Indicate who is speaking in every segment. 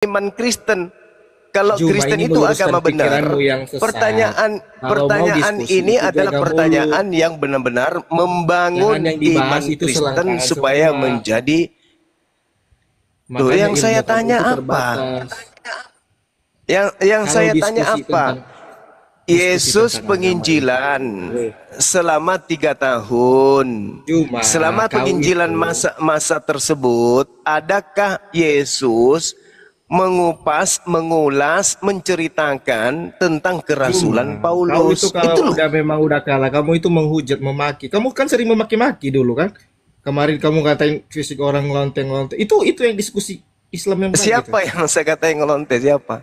Speaker 1: iman Kristen. Kalau
Speaker 2: Cuma
Speaker 1: Kristen
Speaker 2: ini
Speaker 1: itu
Speaker 2: meluruskan
Speaker 1: agama benar.
Speaker 2: pikiranmu yang sesat.
Speaker 1: Pertanyaan
Speaker 2: Kalau mau diskusi
Speaker 1: ini
Speaker 2: itu
Speaker 1: adalah
Speaker 2: jaga
Speaker 1: pertanyaan
Speaker 2: mulut.
Speaker 1: yang benar-benar
Speaker 2: Jangan
Speaker 1: membangun
Speaker 2: yang
Speaker 1: iman
Speaker 2: dibahas itu
Speaker 1: Kristen
Speaker 2: selangkangan
Speaker 1: supaya
Speaker 2: semua.
Speaker 1: menjadi. Loh,
Speaker 2: Makanya
Speaker 1: yang
Speaker 2: ilmu
Speaker 1: saya
Speaker 2: kamu
Speaker 1: tanya
Speaker 2: itu
Speaker 1: apa?
Speaker 2: terbatas.
Speaker 1: Yang
Speaker 2: Kalau
Speaker 1: saya tanya apa?
Speaker 2: diskusi
Speaker 1: Yesus
Speaker 2: tentang agama itu,
Speaker 1: penginjilan selama 3 tahun.
Speaker 2: cuma
Speaker 1: Selama
Speaker 2: kau
Speaker 1: penginjilan
Speaker 2: itu
Speaker 1: masa tersebut, adakah Yesus mengupas, mengulas, menceritakan tentang kerasulan
Speaker 2: kau itu
Speaker 1: Paulus?
Speaker 2: kalau
Speaker 1: Itu loh.
Speaker 2: udah memang udah kalah, kamu itu menghujat, memaki. Kamu kan sering memaki-maki dulu kan? Kemarin kamu katain fisik orang lonteng-lonteng. Itu yang diskusi Islam yang baik itu.
Speaker 1: Siapa yang saya katain ngelonte? Siapa?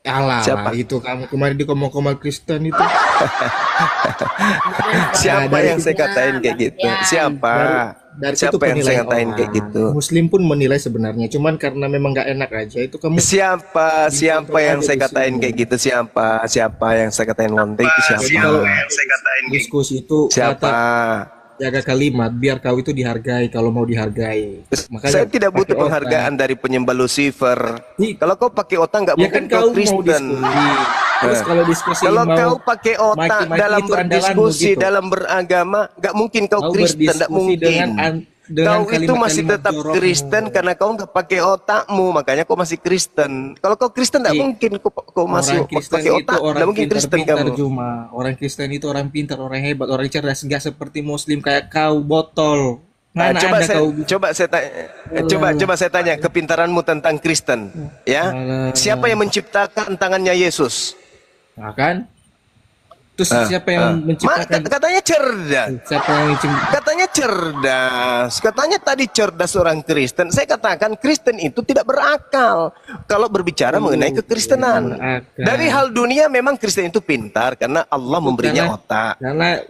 Speaker 2: Alah lah,
Speaker 1: Siapa?
Speaker 2: itu kamu kemarin di komong-komong Kristen itu. Nah,
Speaker 1: Siapa
Speaker 2: dari
Speaker 1: yang saya
Speaker 2: situ
Speaker 1: katain kayak gitu? Siapa?
Speaker 2: dari situ
Speaker 1: Siapa yang saya
Speaker 2: penilaian
Speaker 1: katain kayak
Speaker 2: orang.
Speaker 1: gitu?
Speaker 2: Muslim pun menilai sebenarnya, cuman karena memang nggak enak aja itu kamu
Speaker 1: Siapa
Speaker 2: dikontrol
Speaker 1: yang
Speaker 2: aja
Speaker 1: saya
Speaker 2: di
Speaker 1: katain
Speaker 2: sini.
Speaker 1: kayak gitu? Siapa yang saya katain lonte itu
Speaker 2: Jadi
Speaker 1: siapa?
Speaker 2: kalau diskusi itu
Speaker 1: Siapa?
Speaker 2: kata jaga kalimat biar kau itu dihargai kalau mau dihargai. Makanya
Speaker 1: Saya tidak
Speaker 2: pakai
Speaker 1: butuh
Speaker 2: otak.
Speaker 1: penghargaan dari penyembah Lucifer. Kalau kau pakai otak nggak
Speaker 2: Ya
Speaker 1: mungkin
Speaker 2: kan
Speaker 1: kau
Speaker 2: kau mau
Speaker 1: Kristen.
Speaker 2: diskusi. Terus kalau diskusi
Speaker 1: Kalau
Speaker 2: mau
Speaker 1: kau pakai otak
Speaker 2: maki-maki
Speaker 1: dalam
Speaker 2: itu andalanmu
Speaker 1: berdiskusi,
Speaker 2: gitu.
Speaker 1: dalam beragama, nggak mungkin kau
Speaker 2: Kau
Speaker 1: Kristen, nggak
Speaker 2: berdiskusi
Speaker 1: mungkin.
Speaker 2: dengan
Speaker 1: Kau itu masih
Speaker 2: kalimat-kalimat
Speaker 1: tetap
Speaker 2: jorokmu.
Speaker 1: Kristen karena kau nggak pakai otakmu, makanya kau masih Kristen. Kalau kau Kristen nggak mungkin kau masih
Speaker 2: Orang Kristen
Speaker 1: pakai
Speaker 2: itu
Speaker 1: otak, nggak
Speaker 2: orang
Speaker 1: mungkin Kristen
Speaker 2: pintar-pintar
Speaker 1: kamu.
Speaker 2: cuma. Orang Kristen itu orang pintar, orang hebat, orang cerdas, enggak seperti Muslim kayak kau botol.
Speaker 1: Nah,
Speaker 2: Mana ada kau gitu?
Speaker 1: coba saya tanya kepintaranmu tentang Kristen, ya. Siapa yang menciptakan tangannya Yesus?
Speaker 2: Nah, kan? Terus siapa yang menciptakan?
Speaker 1: Katanya cerdas.
Speaker 2: Siapa yang menciptakan?
Speaker 1: Katanya cerdas. Katanya tadi cerdas orang Kristen. Saya katakan Kristen itu tidak berakal kalau berbicara mengenai kekristenan. Dari hal dunia memang Kristen itu pintar karena Allah memberinya otak.
Speaker 2: Karena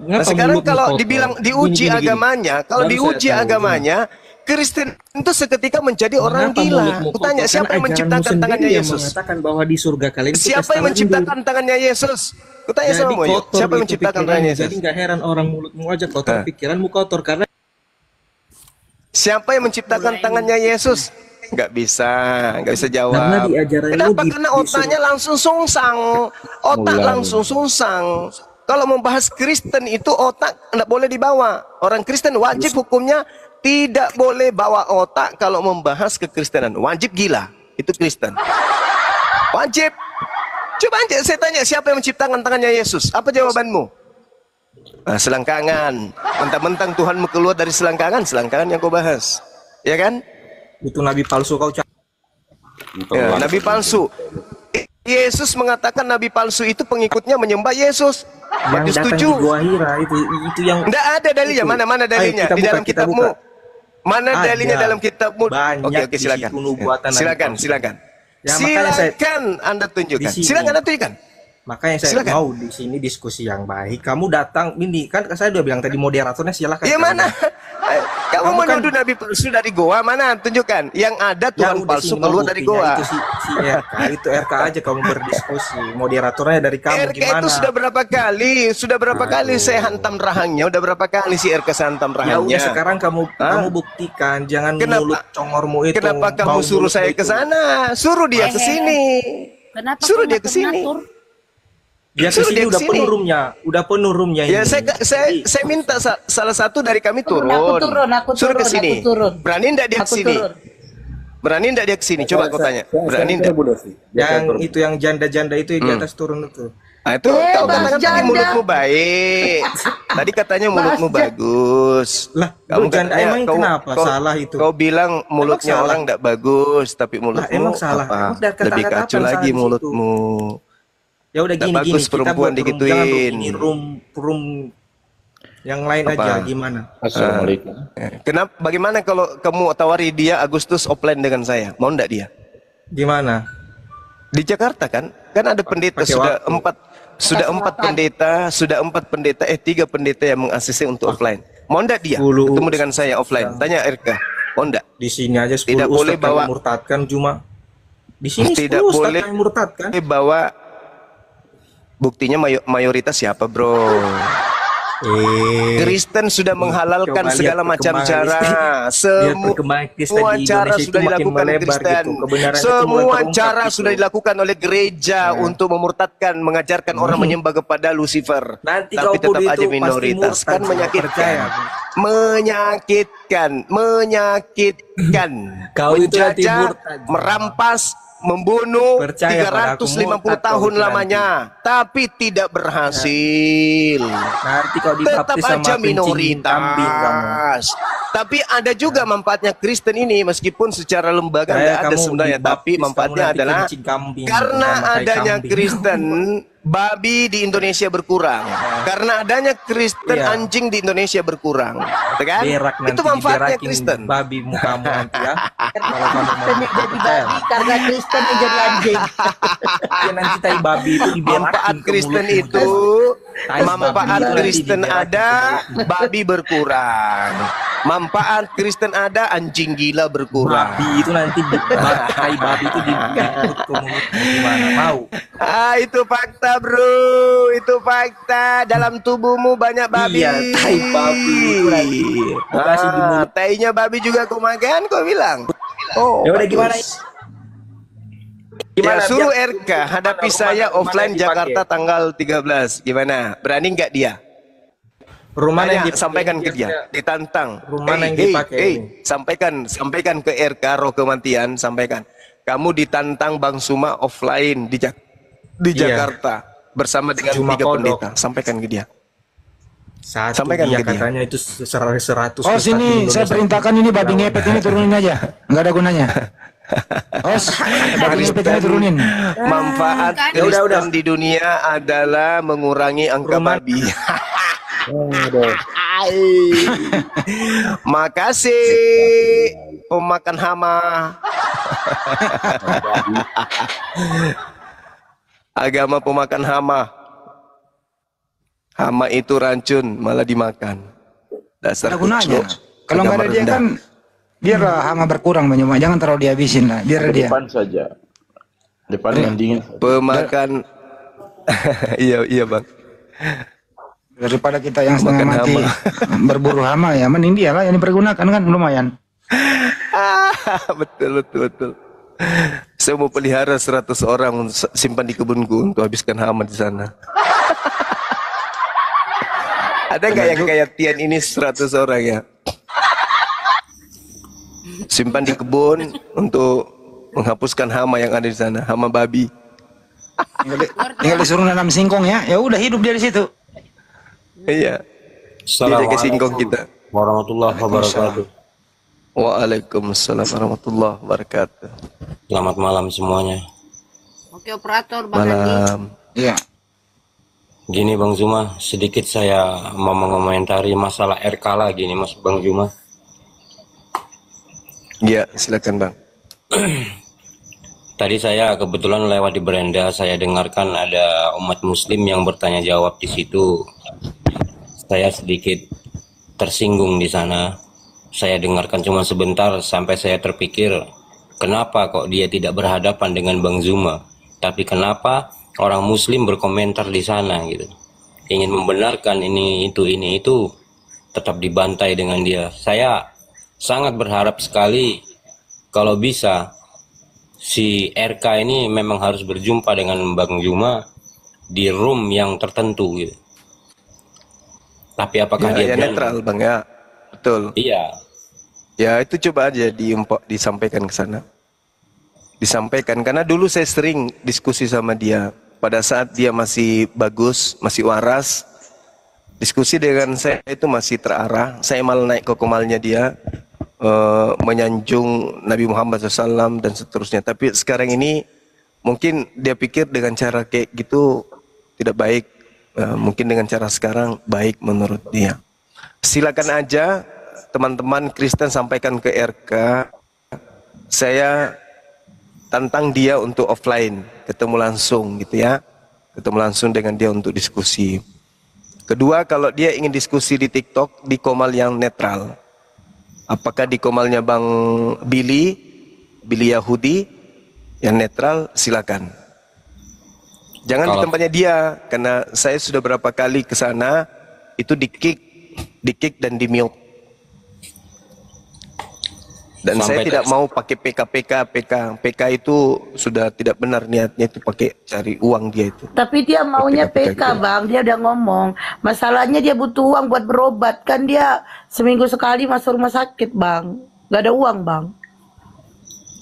Speaker 1: Nah, sekarang kalau dibilang diuji agamanya, kalau diuji agamanya, Kristen itu seketika menjadi orang gila. Kutanya siapa yang menciptakan tangannya Yesus?
Speaker 2: Mengatakan bahwa di surga kalian itu
Speaker 1: Siapa yang menciptakan tangannya Yesus? Kutanya sama
Speaker 2: jadi
Speaker 1: Moyo,
Speaker 2: kotor
Speaker 1: siapa yang
Speaker 2: gitu
Speaker 1: menciptakan
Speaker 2: pikiranmu.
Speaker 1: tangannya Yesus?
Speaker 2: Jadi nggak heran orang mulutmu aja kotor, pikiranmu kotor karena
Speaker 1: Siapa yang menciptakan tangannya Yesus? Nggak bisa
Speaker 2: karena
Speaker 1: jawab.
Speaker 2: di ajaranmu
Speaker 1: Kenapa? Karena otaknya langsung sungsang. Otak langsung sungsang. Kalau membahas Kristen itu otak nggak boleh dibawa. Orang Kristen wajib hukumnya tidak boleh bawa otak kalau membahas kekristenan. Wajib gila. Itu Kristen. Wajib. Coba aja saya tanya siapa yang menciptakan tangannya Yesus? Apa jawabanmu? Nah, selangkangan. Mentang-mentang Tuhanmu keluar dari selangkangan yang kau bahas. Ya kan?
Speaker 2: itu nabi palsu kau
Speaker 1: Ya, nabi palsu. Yesus mengatakan nabi palsu itu pengikutnya menyembah Yesus.
Speaker 2: yang
Speaker 1: Maju
Speaker 2: datang
Speaker 1: setuju?
Speaker 2: di Gua Hira itu yang
Speaker 1: Tidak ada dalilnya. Mana dalilnya?
Speaker 2: Ayo,
Speaker 1: Di dalam
Speaker 2: kita
Speaker 1: kitabmu.
Speaker 2: buka.
Speaker 1: Mana
Speaker 2: Ada.
Speaker 1: dalilnya dalam kitabmu?
Speaker 2: Banyak
Speaker 1: Oke,
Speaker 2: di
Speaker 1: silakan.
Speaker 2: situ nubuatan nabi
Speaker 1: Silakan,
Speaker 2: palsu.
Speaker 1: silakan.
Speaker 2: Ya, makanya
Speaker 1: Silakan Anda tunjukkan.
Speaker 2: Di sini.
Speaker 1: Silakan Anda tunjukkan.
Speaker 2: Makanya saya
Speaker 1: Silakan.
Speaker 2: mau di sini diskusi yang baik. Kamu datang ini kan saya udah bilang tadi moderatornya silakan.
Speaker 1: Ya mana? Kamu
Speaker 2: kan-
Speaker 1: menuduh nabi palsu dari goa mana? Tunjukkan. Yang ada Tuhan
Speaker 2: udah
Speaker 1: palsu
Speaker 2: sini,
Speaker 1: keluar
Speaker 2: mau
Speaker 1: dari
Speaker 2: buktinya
Speaker 1: goa.
Speaker 2: Itu si RK itu RK aja kamu berdiskusi. Moderatornya dari kamu
Speaker 1: RK
Speaker 2: gimana?
Speaker 1: itu sudah berapa kali? Sudah berapa kali saya hantam rahangnya? Udah berapa kali si RK saya hantam
Speaker 2: Ya udah
Speaker 1: rahangnya?
Speaker 2: sekarang kamu buktikan, jangan mulut congormu itu.
Speaker 1: Kenapa kamu
Speaker 2: bau
Speaker 1: suruh
Speaker 2: mulutmu
Speaker 1: saya
Speaker 2: itu.
Speaker 1: ke sana? Suruh dia ke sini.
Speaker 3: Kenapa
Speaker 1: Suruh
Speaker 3: kau
Speaker 1: dia ke sini.
Speaker 3: ngatur?
Speaker 2: Dia
Speaker 1: Suruh
Speaker 2: kesini
Speaker 1: dia
Speaker 2: udah
Speaker 1: kesini.
Speaker 2: udah penuh roomnya
Speaker 1: Ya
Speaker 2: ini.
Speaker 1: saya minta salah satu dari kami turun.
Speaker 3: Aku
Speaker 1: Suruh ke
Speaker 3: turun,
Speaker 1: sini.
Speaker 3: aku turun.
Speaker 1: Berani enggak dia ke
Speaker 3: Aku
Speaker 1: sini?
Speaker 3: turun.
Speaker 1: Berani enggak dia ke sini? Coba kau tanya. Berani enggak?
Speaker 2: Yang itu yang janda-janda itu di atas turun itu.
Speaker 1: Nah, itu kau
Speaker 3: Bahas
Speaker 1: katakan tadi
Speaker 3: janda.
Speaker 1: mulutmu baik. Tadi katanya mulutmu bagus.
Speaker 2: Lah,
Speaker 1: Kamu
Speaker 2: janda
Speaker 1: katanya,
Speaker 2: emang kenapa salah itu?
Speaker 1: Kau bilang mulutnya
Speaker 2: salah?
Speaker 1: orang enggak bagus, tapi mulutmu
Speaker 2: emang salah.
Speaker 1: apa?
Speaker 2: Emang dari kata-kata
Speaker 1: Lebih
Speaker 2: apa
Speaker 1: kacau
Speaker 2: yang salah
Speaker 1: lagi
Speaker 2: di situ?
Speaker 1: mulutmu.
Speaker 2: Ya udah
Speaker 1: Nggak
Speaker 2: gini
Speaker 1: bagus
Speaker 2: kita
Speaker 1: perempuan
Speaker 2: buat
Speaker 1: digituin.
Speaker 2: jangan ini room yang lain
Speaker 1: Apa?
Speaker 2: aja gimana?
Speaker 4: Assalamualaikum.
Speaker 1: Kenapa? Bagaimana kalau kamu tawari dia Agustus offline dengan saya? Mau enggak dia?
Speaker 2: Gimana?
Speaker 1: Di Jakarta kan? Kan ada pendeta
Speaker 2: Pakai
Speaker 1: sudah
Speaker 2: waktu.
Speaker 1: empat pendeta, tiga pendeta yang meng-ACC untuk offline. Mau enggak dia
Speaker 2: 10
Speaker 1: ketemu dengan saya offline? Tanya RK. Mau enggak?
Speaker 2: Di sini aja 10
Speaker 1: Tidak boleh
Speaker 2: ustadz yang
Speaker 1: bawa-
Speaker 2: memurtadkan cuma di sini
Speaker 1: Tidak
Speaker 2: 10 ustadz
Speaker 1: boleh
Speaker 2: yang murtadkan.
Speaker 1: bawa buktinya mayoritas siapa, bro? Kristen sudah menghalalkan
Speaker 3: coba
Speaker 1: segala
Speaker 3: lihat
Speaker 1: macam
Speaker 3: perkembangan
Speaker 1: cara.
Speaker 3: lihat perkembangan Kristen
Speaker 1: Semua
Speaker 3: di
Speaker 1: cara
Speaker 3: Indonesia itu
Speaker 1: sudah
Speaker 3: makin
Speaker 1: dilakukan
Speaker 3: melebar
Speaker 1: Kristen.
Speaker 3: gitu. Kebenaran itu mulai
Speaker 1: Semua
Speaker 3: terungkap
Speaker 1: cara
Speaker 3: gitu.
Speaker 1: sudah dilakukan oleh gereja untuk memurtadkan, mengajarkan orang menyembah kepada Lucifer.
Speaker 3: Nanti
Speaker 1: Tapi
Speaker 3: kau pun
Speaker 1: tetap
Speaker 3: itu
Speaker 1: aja
Speaker 3: pasti
Speaker 1: minoritas.
Speaker 3: murtad,
Speaker 1: Kan
Speaker 3: kau
Speaker 1: menyakitkan.
Speaker 3: percaya.
Speaker 1: Menyakitkan.
Speaker 3: Kau itu nanti
Speaker 1: Menjajah,
Speaker 3: murtad.
Speaker 1: merampas, membunuh
Speaker 3: Percaya pada aku,
Speaker 1: 350
Speaker 3: murtad kau
Speaker 1: tahun
Speaker 3: itu
Speaker 1: lamanya, tapi tidak berhasil.
Speaker 3: Nanti kau
Speaker 1: Tetap
Speaker 3: dibaptis sama
Speaker 1: aja
Speaker 3: kencing kambing kamu.
Speaker 1: minoritas. Tapi ada juga manfaatnya Kristen ini, meskipun secara lembaga nggak ada
Speaker 3: Kamu
Speaker 1: sebenarnya, tapi
Speaker 3: dibaptis,
Speaker 1: manfaatnya
Speaker 3: kamu nanti
Speaker 1: adalah
Speaker 3: kencing kambing,
Speaker 1: karena
Speaker 3: sama kayak
Speaker 1: adanya
Speaker 3: kambing.
Speaker 1: Kristen, babi di Indonesia berkurang. Karena adanya Kristen,
Speaker 3: Iya.
Speaker 1: anjing di Indonesia berkurang. Betul kan?
Speaker 3: Berak nanti
Speaker 1: Itu manfaatnya
Speaker 3: diberakin
Speaker 1: Kristen.
Speaker 3: babi mukamu nanti ya. Kalau kamu mau
Speaker 4: Kristen yang jadi
Speaker 3: percaya.
Speaker 4: babi karena Kristen yang jadi anjing.
Speaker 3: Ya nanti tai babi itu diberakin
Speaker 1: Manfaat
Speaker 3: ke
Speaker 1: Kristen
Speaker 3: mulutmu.
Speaker 1: itu,
Speaker 3: Tai babi
Speaker 1: manfaat
Speaker 3: itu nanti
Speaker 1: Kristen
Speaker 3: diberakin
Speaker 1: ada,
Speaker 3: ke mulutmu.
Speaker 1: babi berkurang. Manfaat Kristen ada, anjing gila berkurang.
Speaker 3: Babi itu nanti tai babi itu diikut ke mulutmu gimana? Mau?
Speaker 1: Itu fakta bro, itu fakta. Dalam tubuhmu banyak babi.
Speaker 3: Iya, tai babi itu nanti dikasih di mulut.
Speaker 1: Tainya babi juga kau makan, kau bilang. Oh,
Speaker 3: Ya udah gimana?
Speaker 1: bagus. Ya suruh RK hadapi saya offline Jakarta tanggal 13. Gimana? Berani nggak dia?
Speaker 3: Rumah yang
Speaker 1: Tanya, sampaikan ke dia, ditantang.
Speaker 3: Rumah yang dipakai ini.
Speaker 1: Sampaikan ke RK Roh Kematian, sampaikan. Kamu ditantang Bang Suma offline di
Speaker 3: Iya.
Speaker 1: Jakarta bersama dengan
Speaker 3: Cuma
Speaker 1: 3
Speaker 3: kodok.
Speaker 1: pendeta. Sampaikan ke dia.
Speaker 3: Satu
Speaker 1: Sampaikan
Speaker 3: dia
Speaker 1: ke dia.
Speaker 3: katanya itu 100.
Speaker 5: Oh sini, saya perintahkan ini babi ngepet ini turunin aja, nggak ada gunanya. Oh, babi ngepet ini turunin.
Speaker 1: Manfaat
Speaker 3: Ya udah, udah.
Speaker 1: Kristen di dunia adalah mengurangi angka
Speaker 3: Rumah-
Speaker 1: babi. Makasih pemakan hama. Agama pemakan hama. Hama itu racun, malah dimakan. Dasar
Speaker 5: Ada gunanya.
Speaker 1: kucluk,
Speaker 5: Kalau nggak ada
Speaker 1: agama
Speaker 5: dia
Speaker 1: rendah.
Speaker 5: kan, biarlah hama berkurang banyak, jangan terlalu dihabisin lah, biar dia.
Speaker 6: Depan saja. Depan yang dingin.
Speaker 1: Pemakan. Iya bang.
Speaker 5: Daripada kita yang setengah
Speaker 1: Makan
Speaker 5: mati berburu hama ya, mending dia lah yang dipergunakan kan lumayan.
Speaker 1: Betul. Saya mau pelihara 100 orang simpan di kebunku untuk habiskan hama di sana. Ada nggak yang kayak Tian ini 100 orang ya? Simpan di kebun untuk menghapuskan hama yang ada di sana, hama babi.
Speaker 5: Tinggal disuruh nanam singkong ya udah hidup dia di situ.
Speaker 1: Iya. Dia jaga singkong kita.
Speaker 6: Warahmatullahi wabarakatuh.
Speaker 1: Waalaikumsalam warahmatullahi wabarakatuh.
Speaker 6: Selamat malam semuanya.
Speaker 4: Oke operator Bang Andi.
Speaker 1: Malam.
Speaker 5: Iya.
Speaker 6: Gini Bang Zuma, sedikit saya mau mengomentari masalah RK lagi nih Mas Bang Zuma.
Speaker 1: Iya, silakan bang.
Speaker 6: Tadi saya kebetulan lewat di beranda, saya dengarkan ada umat muslim yang bertanya jawab di situ. Saya sedikit tersinggung di sana. Saya dengarkan cuma sebentar sampai saya terpikir, kenapa kok dia tidak berhadapan dengan Bang Zuma? Tapi kenapa orang muslim berkomentar di sana gitu. Ingin membenarkan ini itu tetap dibantai dengan dia. Saya sangat berharap sekali kalau bisa si RK ini memang harus berjumpa dengan Bang Zuma di room yang tertentu gitu. Tapi apakah dia
Speaker 1: Ya
Speaker 6: berani?
Speaker 1: netral bang ya, betul.
Speaker 6: Iya,
Speaker 1: Ya itu coba aja disampaikan ke sana. Disampaikan karena dulu saya sering diskusi sama dia pada saat dia masih bagus, masih waras. Diskusi dengan saya itu masih terarah. Saya malah naik ke komalnya dia, menyanjung Nabi Muhammad SAW dan seterusnya. Tapi sekarang ini mungkin dia pikir dengan cara kayak gitu tidak baik. Mungkin dengan cara sekarang baik menurut dia. Silakan aja teman-teman Kristen sampaikan ke RK. Saya tantang dia untuk offline, ketemu langsung gitu ya. Ketemu langsung dengan dia untuk diskusi. Kedua, kalau dia ingin diskusi di TikTok, di komal yang netral. Apakah di komalnya Bang Billy Yahudi yang netral, silakan. Jangan di tempatnya dia, karena saya sudah berapa kali ke sana, itu di kick dan di mute. Dan saya
Speaker 6: Sampai
Speaker 1: tidak mau pakai PK itu sudah tidak benar niatnya, itu pakai cari uang dia itu.
Speaker 4: Tapi dia maunya
Speaker 1: PK
Speaker 4: PK, Bang. Dia udah ngomong. Masalahnya dia butuh uang buat berobat. Kan dia seminggu sekali masuk rumah sakit, Bang. Gak ada uang, Bang.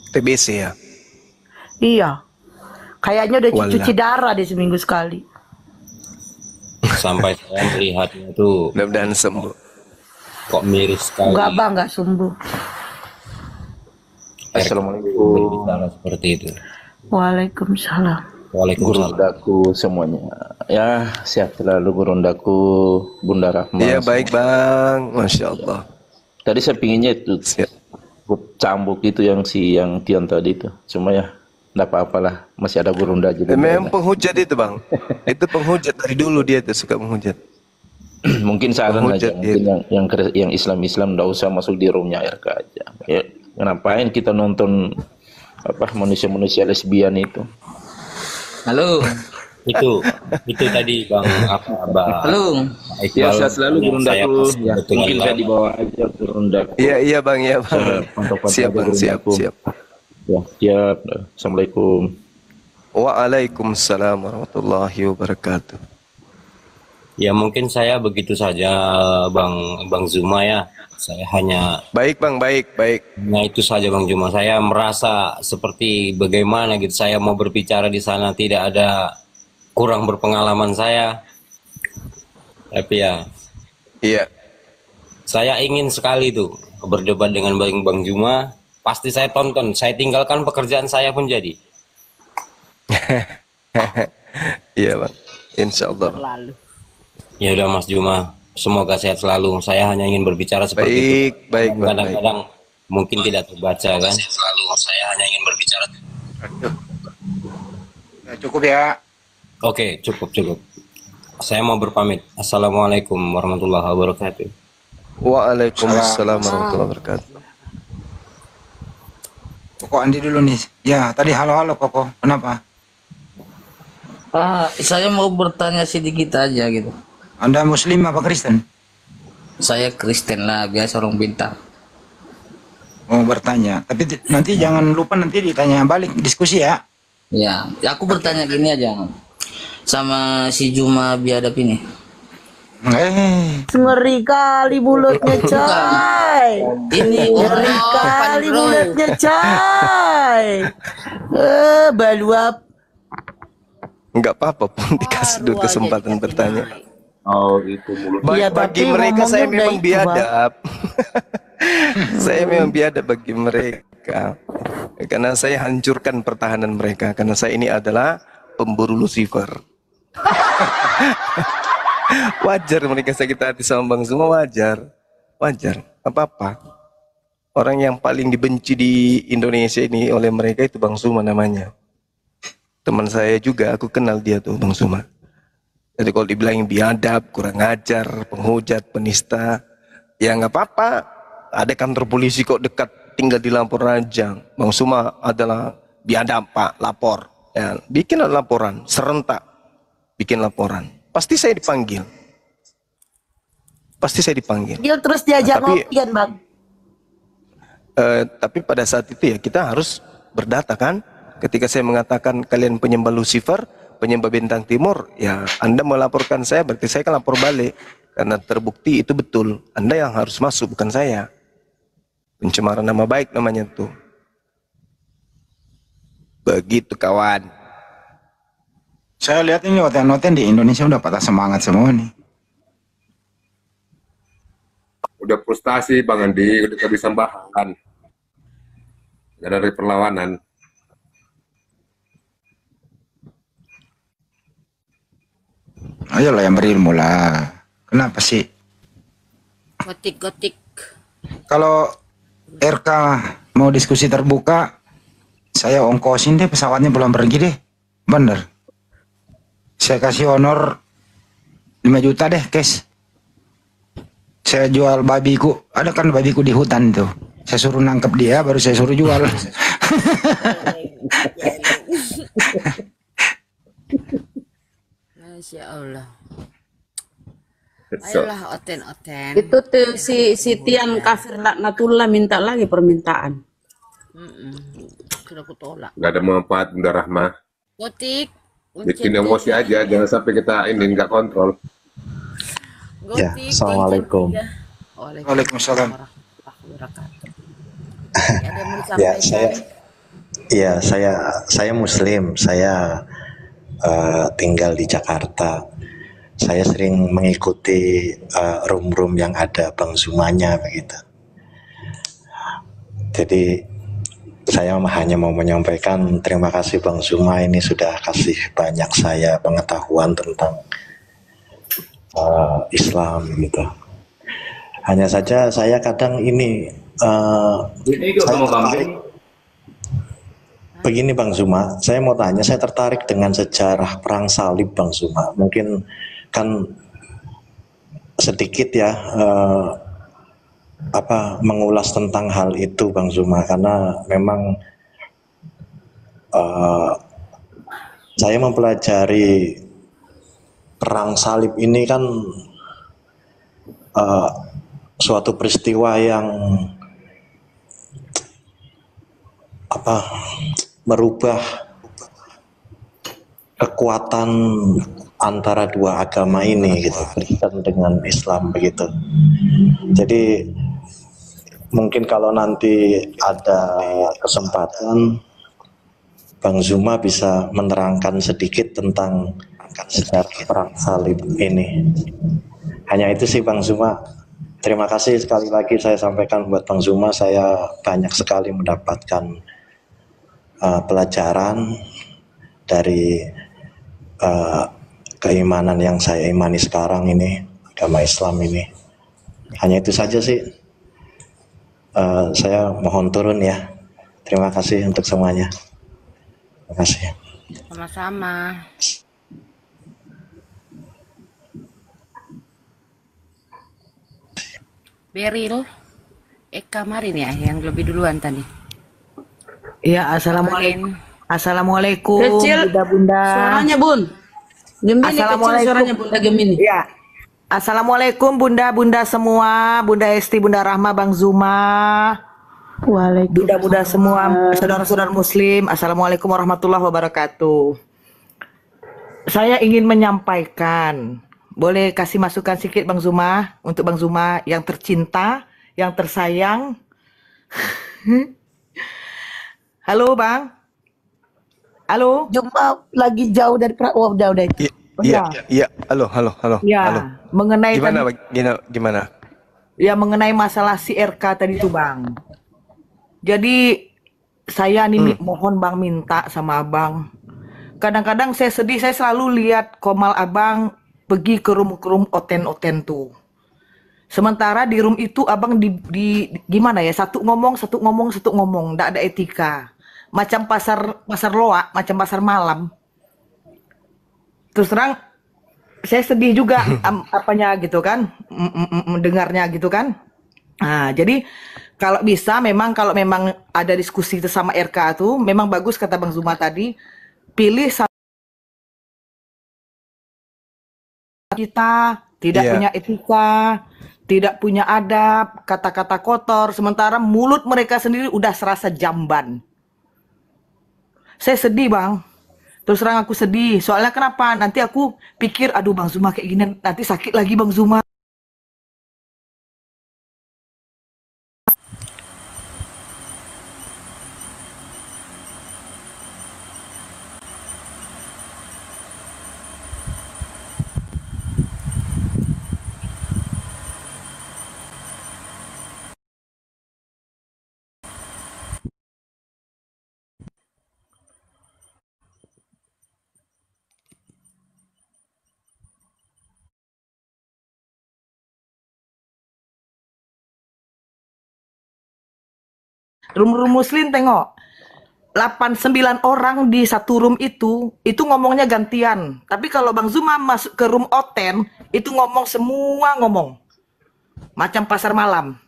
Speaker 1: TBC ya.
Speaker 4: Iya. Kayaknya udah
Speaker 1: Walah.
Speaker 4: cuci darah dia seminggu sekali.
Speaker 6: sampai saya melihatnya tuh
Speaker 1: Mudah-mudahan sembuh.
Speaker 6: kok miris sekali.
Speaker 4: Enggak, Bang. Gak sembuh.
Speaker 7: Assalamualaikum
Speaker 6: Berbicara seperti itu.
Speaker 4: Waalaikumsalam.
Speaker 6: Waalaikumsalam.
Speaker 7: gurundaku semuanya. Ya, sehat selalu gurundaku, Bunda Rahma.
Speaker 1: Iya baik bang, masya Allah.
Speaker 7: Tadi saya pinginnya itu
Speaker 1: Siap.
Speaker 7: cambuk itu yang Tian tadi itu. Cuma ya, enggak apa-apalah, masih ada gurunda juga.
Speaker 1: Memang penghujat itu bang, itu penghujat dari dulu dia tuh suka menghujat.
Speaker 7: Mungkin saran aja,
Speaker 1: Penghujat
Speaker 7: mungkin yang Islam enggak usah masuk di roomnya RK aja. Ya, ngapain kita nonton apa manusia-manusia lesbian itu?
Speaker 3: Halo.
Speaker 6: Itu tadi Bang
Speaker 3: Halo.
Speaker 7: Ya, sehat selalu gurundaku. Ya, mungkin saya dibawa aja gurundaku.
Speaker 1: Iya bang, iya bang.
Speaker 7: Pantau-pantau
Speaker 1: Siap bang, siap,
Speaker 7: gurundaku.
Speaker 1: siap.
Speaker 7: Ya, siap. Assalamualaikum.
Speaker 1: Waalaikumsalam warahmatullahi wabarakatuh.
Speaker 6: Ya mungkin saya begitu saja Bang Zuma ya. Saya hanya
Speaker 1: Baik bang, baik.
Speaker 6: itu saja Bang Zuma. Saya merasa seperti bagaimana gitu. Saya mau berbicara di sana tidak ada, kurang berpengalaman saya. Tapi ya
Speaker 1: Iya.
Speaker 6: saya ingin sekali tuh berdebat dengan Bang Zuma. Pasti saya tonton. Saya tinggalkan pekerjaan saya pun jadi.
Speaker 1: Iya bang, insya Allah.
Speaker 4: Lalu.
Speaker 6: Ya udah Mas Zuma. Semoga sehat selalu. Saya hanya ingin berbicara seperti itu.
Speaker 1: Baik bang.
Speaker 6: Kadang-kadang mungkin tidak terbaca kan. Selalu saya hanya ingin berbicara.
Speaker 5: Cukup ya.
Speaker 6: Oke, cukup. Saya mau berpamit. Assalamualaikum warahmatullahi wabarakatuh.
Speaker 1: Waalaikumsalam warahmatullahi wabarakatuh.
Speaker 5: Koko Andi dulu nih. Ya, tadi halo Koko. Kenapa?
Speaker 3: Saya mau bertanya sedikit aja gitu.
Speaker 5: Anda Muslim apa Kristen?
Speaker 3: Saya Kristen lah, biasa orang bintang.
Speaker 5: Mau bertanya. Tapi nanti jangan lupa nanti ditanya balik diskusi ya.
Speaker 3: Ya, aku bertanya gini aja. Sama si Juma biadab ini.
Speaker 4: Ngeri kali mulutnya, coy.
Speaker 3: Ini
Speaker 4: Ngeri kali mulutnya, coy. Baluap.
Speaker 1: Enggak apa-apa pun dikasih dulu kesempatan bertanya.
Speaker 7: Oh, itu mulut.
Speaker 4: Iya,
Speaker 1: Bagi
Speaker 4: tapi
Speaker 1: mereka saya
Speaker 4: ngomongnya
Speaker 1: memang
Speaker 4: udah itu, Bang.
Speaker 1: biadab. Saya memang biadab bagi mereka. Karena saya hancurkan pertahanan mereka. Karena saya ini adalah pemburu Lucifer. Wajar mereka sakit hati sama Bang Zuma, wajar. Apa-apa. Orang yang paling dibenci di Indonesia ini oleh mereka itu Bang Zuma namanya. Teman saya juga, aku kenal dia tuh Bang Zuma. Jadi kalau dibilang biadab, kurang ajar, penghujat, penista, ya nggak apa-apa. Ada kantor polisi kok dekat, tinggal di laporan aja. Bang Zuma adalah biadab Pak, lapor. Ya, bikin laporan, serentak. Bikin laporan. Pasti saya dipanggil.
Speaker 4: Dia terus diajak
Speaker 1: Tapi-
Speaker 4: ngopi kan, Bang?
Speaker 1: Tapi pada saat itu ya kita harus berdata kan. Ketika saya mengatakan kalian penyembah Lucifer, penyembah bintang timur, ya Anda melaporkan saya, berarti saya kan lapor balik. Karena terbukti itu betul. Anda yang harus masuk, bukan saya. Pencemaran nama baik namanya tuh. Begitu kawan.
Speaker 5: Saya lihat ini noten-noten di Indonesia udah patah semangat semua nih.
Speaker 8: Udah frustasi Bang Andi, udah kehabisan bahan. Gak ada dari perlawanan.
Speaker 5: Ayolah yang berilmu lah. Kenapa sih?
Speaker 4: Gotik.
Speaker 5: Kalau RK mau diskusi terbuka, saya ongkosin deh pesawatnya pulang pergi deh. Bener. Saya kasih honor 5 juta deh, cash. Saya jual babiku. Ada kan babiku di hutan tuh. Saya suruh nangkep dia, baru saya suruh jual.
Speaker 4: Masya Allah.
Speaker 8: So,
Speaker 9: Ayolah oten-oten.
Speaker 10: Itu tuh si Tian kafir laknatullah minta lagi permintaan.
Speaker 9: Sudah aku tolak.
Speaker 8: nggak ada manfaat Bunda Rahma.
Speaker 9: Gotik.
Speaker 8: Bikin emosi aja, jangan sampai kita ini nggak kontrol.
Speaker 11: Ya, assalamualaikum.
Speaker 5: Waalaikumsalam.
Speaker 9: Ada yang mau
Speaker 11: Ya,
Speaker 9: disampaikan?
Speaker 11: saya Muslim. Saya tinggal di Jakarta. Saya sering mengikuti room-room yang ada Bang Zumanya begitu. Jadi saya hanya mau menyampaikan terima kasih Bang Zuma, ini sudah kasih banyak saya pengetahuan tentang Islam gitu. Hanya saja saya kadang ini saya tertarik. Begini Bang Zuma, saya mau tanya, saya tertarik dengan sejarah perang salib Bang Zuma. Mungkin kan sedikit ya mengulas tentang hal itu Bang Zuma, karena memang saya mempelajari perang salib ini kan suatu peristiwa yang merubah kekuatan antara dua agama ini gitu, Kristen dengan Islam begitu. Jadi mungkin kalau nanti ada kesempatan Bang Zuma bisa menerangkan sedikit tentang sejarah perang salib ini. Hanya itu sih Bang Zuma. Terima kasih sekali lagi saya sampaikan buat Bang Zuma, saya banyak sekali mendapatkan pelajaran dari keimanan yang saya imani sekarang ini, agama Islam ini. Hanya itu saja sih. Saya mohon turun ya. Terima kasih untuk semuanya. Terima kasih.
Speaker 9: Sama-sama. Beril, kemarin ya yang lebih duluan tadi.
Speaker 4: Ya, assalamualaikum
Speaker 10: Kecil
Speaker 4: bunda-bunda.
Speaker 10: suaranya Bun. Gemini kecil
Speaker 4: Assalamualaikum.
Speaker 10: suaranya Bunda Gemini.
Speaker 4: Ya. Assalamualaikum bunda-bunda semua, Bunda Esti, Bunda Rahma, Bang Zuma. Bunda-bunda semua, saudara-saudara muslim. Assalamualaikum warahmatullahi wabarakatuh. Saya ingin menyampaikan, boleh kasih masukan sedikit Bang Zuma, untuk Bang Zuma yang tercinta, yang tersayang. Halo Bang. Halo.
Speaker 12: Cuma lagi jauh dari jauh dari.
Speaker 1: Iya. Halo.
Speaker 4: Ya,
Speaker 1: Halo.
Speaker 4: mengenai
Speaker 1: Gimana?
Speaker 4: ya mengenai masalah si RK tadi tuh Bang. Jadi saya nih mohon Bang minta sama Abang. Kadang-kadang saya sedih, saya selalu lihat komal Abang pergi ke room oten-oten tuh. Sementara di room itu Abang di gimana ya, satu ngomong, nggak ada etika. Macam pasar loak, macam pasar malam. Terus terang saya sedih juga apanya gitu kan, mendengarnya gitu kan. Nah, jadi kalau bisa memang kalau memang ada diskusi itu sama RK tuh memang bagus kata Bang Zuma tadi, pilih kita tidak punya etika, tidak punya adab, kata-kata kotor, sementara mulut mereka sendiri udah serasa jamban. Saya sedih Bang. Terus terang aku sedih. Soalnya kenapa? Nanti aku pikir, aduh Bang Zuma kayak gini, nanti sakit lagi Bang Zuma. Room muslim tengok 8-9 orang di satu room itu ngomongnya gantian. Tapi kalau Bang Zuma masuk ke room oten itu ngomong semua ngomong macam pasar malam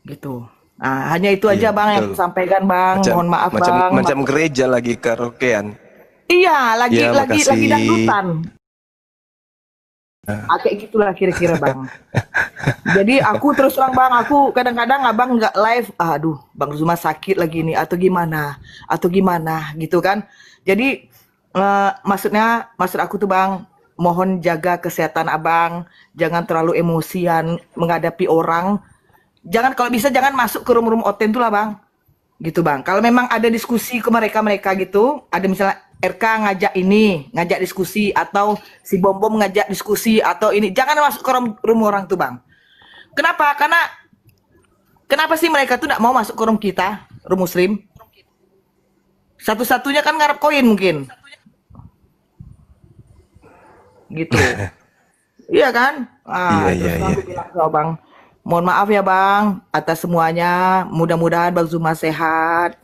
Speaker 4: gitu. Nah, hanya itu aja Bang yang aku sampaikan Bang. Mohon maaf Bang.
Speaker 1: Macam gereja lagi karaokean.
Speaker 4: Iya, lagi
Speaker 1: Ya, makasih.
Speaker 4: dangdutan. Kayak gitulah kira-kira bang. Jadi aku terus terang bang, aku kadang-kadang abang nggak live, aduh bang Zuma sakit lagi nih atau gimana gitu kan. Jadi maksud aku tuh bang, mohon jaga kesehatan abang, jangan terlalu emosian menghadapi orang. Jangan, kalau bisa jangan masuk ke room-room oten tuh lah bang, gitu bang. Kalau memang ada diskusi ke mereka gitu, ada misalnya RK ngajak diskusi, atau si Bom Bom ngajak diskusi, atau ini, jangan masuk ke room orang tuh bang. Kenapa? Karena kenapa sih mereka tuh nggak mau masuk ke room kita, room muslim? Satu-satunya kan ngarep koin mungkin, gitu. Iya kan? Terus aku bilang ke bang, mohon maaf ya bang atas semuanya. Mudah-mudahan Bang Zuma sehat,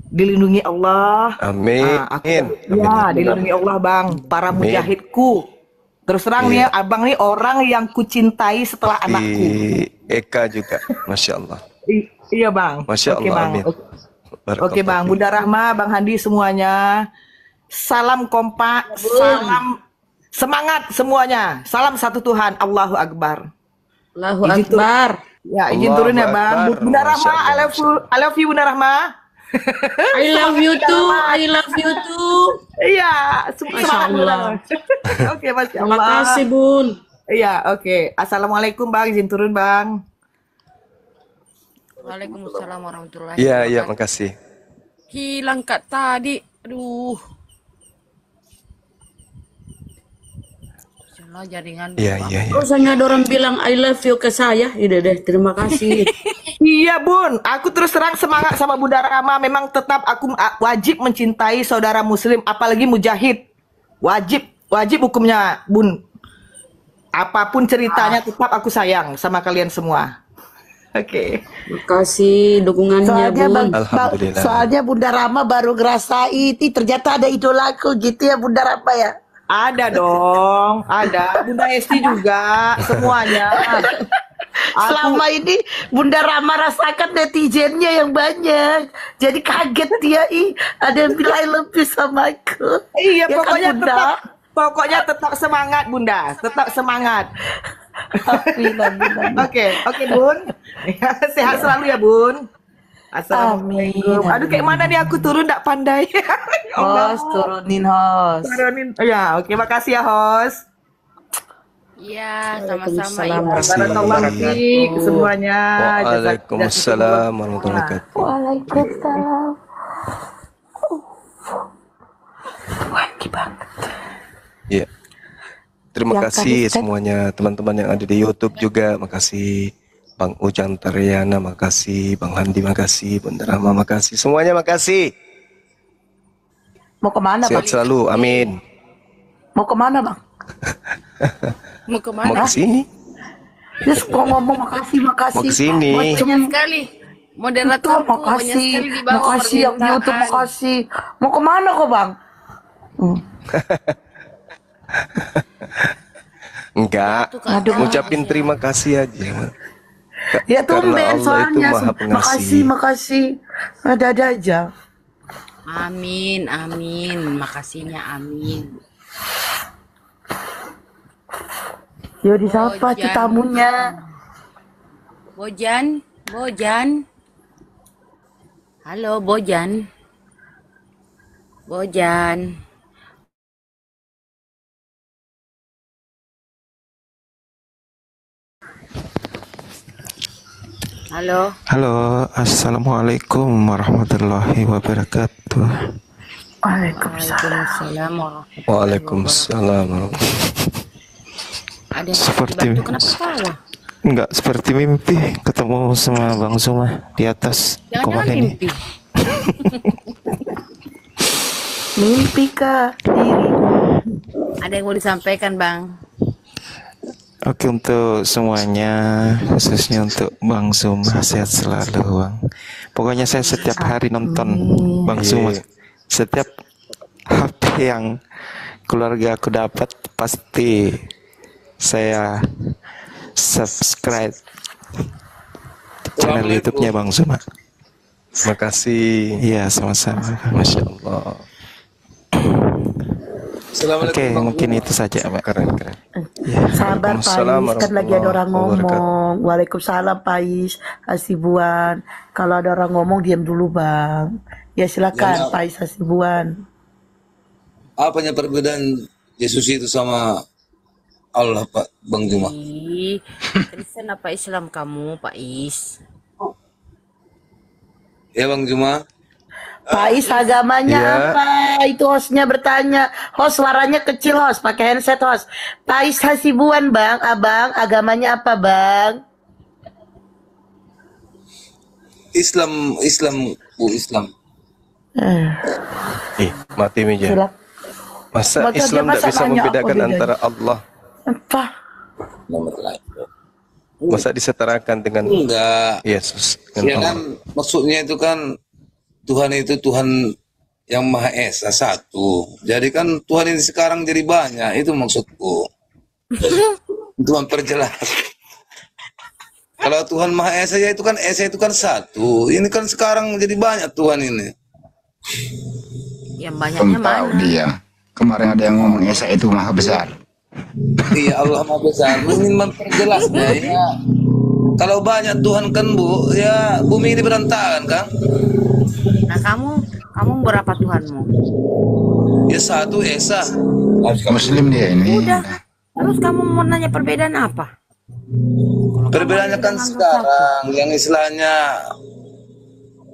Speaker 4: dilindungi Allah.
Speaker 1: Amin.
Speaker 4: Dilindungi Allah bang. Para mujahidku. Terus terang nih abang nih orang yang kucintai setelah anakku.
Speaker 1: Eka juga, Masya Allah.
Speaker 4: Iya bang.
Speaker 1: Masya Allah.
Speaker 4: Bang.
Speaker 1: Amin.
Speaker 4: Oke bang, Bunda Rahma, Bang Handi semuanya. Salam kompak, salam semangat semuanya. Salam satu Tuhan, Allahu Akbar.
Speaker 10: Allahu Akbar.
Speaker 4: Ya, izin turun ya bang. Bunda Rahma, I love you Bunda Rahma.
Speaker 10: I love you too. I love you too.
Speaker 4: Iya, semangat Bunda. Oke, Masya Allah.
Speaker 10: Terima kasih Bun.
Speaker 4: Iya, oke. Assalamualaikum bang, izin turun bang.
Speaker 9: Waalaikumsalam warahmatullahi
Speaker 1: Iya,
Speaker 9: wabarakatuh.
Speaker 1: makasih.
Speaker 9: Hilang Kak tadi. Aduh. Salah jaringan.
Speaker 1: Iya.
Speaker 10: Rasanya ada orang bilang I love you ke saya. Iya deh, terima kasih.
Speaker 4: Iya bun, aku terus terang semangat sama Bunda Rahma. Memang tetap aku wajib mencintai saudara muslim, apalagi mujahid. Wajib hukumnya bun. Apapun ceritanya tetap aku sayang sama kalian semua. Oke.
Speaker 10: Makasih dukungannya Bun.
Speaker 1: Alhamdulillah.
Speaker 12: Soalnya Bunda Rahma baru ngerasain, ternyata ada idolaku gitu ya Bunda Rahma ya.
Speaker 4: Ada dong, ada. Bunda Esti juga, semuanya.
Speaker 12: Selama ini Bunda Rahma rasakan netizennya yang banyak. Jadi kaget dia, ada yang bilang I love you sama aku.
Speaker 4: Iya,
Speaker 12: Ya kan, Bunda?
Speaker 4: pokoknya tetap semangat Bunda, tetap semangat. Oke, Bun. Sehat selalu ya Bun. Assalamualaikum.
Speaker 12: Amin.
Speaker 4: Aduh, kayak mana nih aku turun nggak pandai.
Speaker 12: Host, turunin host.
Speaker 4: Ya, oke, makasih ya host.
Speaker 9: Iya, sama-sama
Speaker 4: Barakallahu fiik semuanya.
Speaker 1: Waalaikumsalam warahmatullahi wabarakatuh.
Speaker 12: Waalaikumsalam. Wajib banget.
Speaker 1: Iya. Terima
Speaker 12: Yang
Speaker 1: kasih
Speaker 12: tadi,
Speaker 1: semuanya teman-teman yang ada di YouTube juga. Makasih Bang Ujang Tariana, makasih Bang Handi, makasih Bunda Rahma, makasih semuanya, makasih.
Speaker 12: Mau kemana
Speaker 1: Sehat
Speaker 12: bang?
Speaker 1: selalu, amin.
Speaker 12: Mau kemana bang?
Speaker 9: Mau kemana?
Speaker 1: Mau ke sini.
Speaker 12: Terus kok ngomong makasih.
Speaker 1: Mau ke sini.
Speaker 9: Banyak sekali. Moderator
Speaker 12: makasih.
Speaker 9: banyak sekali di bawah
Speaker 12: Makasih yang di YouTube,
Speaker 9: permintaan.
Speaker 12: makasih. Mau kemana kok bang?
Speaker 1: Enggak,
Speaker 9: Aduh.
Speaker 1: ngucapin terima kasih aja.
Speaker 12: Ya
Speaker 1: Karena
Speaker 12: tumben
Speaker 1: Allah
Speaker 12: soalnya.
Speaker 1: itu maha pengasih.
Speaker 12: Makasih. Ada aja.
Speaker 9: Amin, makasihnya amin.
Speaker 12: Ya disapa tuh tamunya.
Speaker 9: Bojan. Halo Bojan. Halo.
Speaker 13: Halo, assalamualaikum warahmatullahi wabarakatuh.
Speaker 9: Waalaikumsalam warahmatullahi
Speaker 1: Waalaikumsalam.
Speaker 9: Ada yang
Speaker 13: Seperti
Speaker 9: dibantu, kenapa ketawa?
Speaker 13: enggak seperti mimpi ketemu sama Bang Zuma di atas
Speaker 9: Jangan-jangan
Speaker 13: komandan ini.
Speaker 9: mimpi.
Speaker 12: Mimpi kah diri?
Speaker 9: Ada yang mau disampaikan Bang?
Speaker 13: Oke, untuk semuanya, khususnya untuk Bang Zuma, sehat selalu Bang. Pokoknya saya setiap hari nonton Bang Zuma. Setiap HP yang keluarga aku dapat pasti saya subscribe channel YouTube-nya Bang Zuma.
Speaker 1: Terima kasih.
Speaker 13: Iya, sama-sama.
Speaker 1: Masya Allah.
Speaker 13: Oke, mungkin itu saja, Pak.
Speaker 2: Keren.
Speaker 13: Ya,
Speaker 12: Sabar
Speaker 2: Waalaikumsalam
Speaker 12: Pais, kan lagi ada orang
Speaker 2: warahmatullahi wabarakatuh.
Speaker 12: ngomong. Waalaikumsalam Pais, Hasibuan. Kalau ada orang ngomong diam dulu Bang. Ya silakan Pais Hasibuan.
Speaker 14: Apanya perbedaan Yesus itu sama Allah, Pak Bang Juma?
Speaker 9: Ih, Kristen apa Islam kamu, Pak Is?
Speaker 14: Ya Bang Juma.
Speaker 12: Pais agamanya
Speaker 2: Iya.
Speaker 12: apa? Itu hostnya bertanya. Host suaranya kecil host, pakai handset host. Pais Hasibuan Bang, abang agamanya apa Bang?
Speaker 14: Islam, Bu, Islam.
Speaker 2: Mati meja.
Speaker 12: Silak.
Speaker 2: Masa
Speaker 12: Maka dia
Speaker 2: Islam tidak
Speaker 12: masa
Speaker 2: bisa
Speaker 12: nanya apa
Speaker 2: membedakan
Speaker 12: bedanya?
Speaker 2: antara Allah?
Speaker 12: Apa?
Speaker 14: Nomor lain.
Speaker 2: Masa disetarakan dengan
Speaker 14: Enggak.
Speaker 2: Yesus?
Speaker 14: Ya
Speaker 2: Dengan
Speaker 14: kan
Speaker 2: Allah?
Speaker 14: maksudnya itu kan Tuhan itu Tuhan yang Maha Esa satu. Jadi kan Tuhan ini sekarang jadi banyak, itu maksudku. Untuk memperjelas. Kalau Tuhan Maha Esa ya Esa itu kan satu. Ini kan sekarang jadi banyak Tuhan ini.
Speaker 9: Yang banyaknya
Speaker 5: Tahu
Speaker 9: mana?
Speaker 5: dia. Kemarin ada yang ngomong Esa itu maha besar.
Speaker 14: Iya, Allah Maha Besar. Ingin memperjelasnya ya. Kalau banyak Tuhan kan Bu, ya bumi ini berantakan kan?
Speaker 9: Nah, kamu berapa Tuhanmu?
Speaker 14: Ya satu Esa.
Speaker 5: Muslim dia ini.
Speaker 9: Udah. Terus kamu mau nanya perbedaan apa?
Speaker 14: Perbedaannya kan sekarang yang istilahnya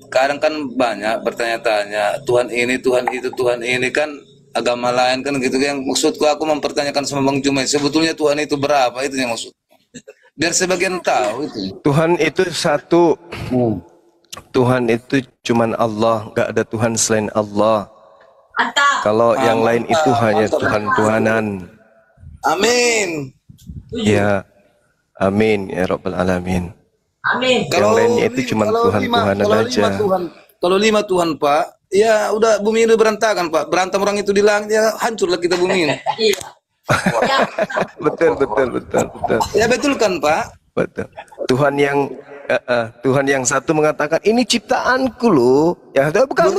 Speaker 14: sekarang kan banyak bertanya-tanya Tuhan ini, Tuhan itu, Tuhan ini kan agama lain kan gitu. Yang maksudku aku mempertanyakan sama Bang Jumaid, sebetulnya Tuhan itu berapa, itu yang maksud. Biar sebagian tahu itu.
Speaker 2: Tuhan itu satu. Tuhan itu cuman Allah, nggak ada Tuhan selain Allah. Kalau yang lain itu hanya Tuhan-Tuhanan.
Speaker 14: Amin.
Speaker 2: Ya, amin ya Rabbal Alamin.
Speaker 14: Amin.
Speaker 2: Yang lainnya itu cuman Tuhan-Tuhanan aja.
Speaker 14: Kalau 5 Tuhan Pak, ya udah bumi ini berantakan Pak. Berantem orang itu di langit, ya hancurlah kita bumi ini.
Speaker 2: Betul.
Speaker 14: Ya betul kan Pak?
Speaker 2: Betul. Tuhan yang satu mengatakan ini ciptaanku loh. Ya bukan.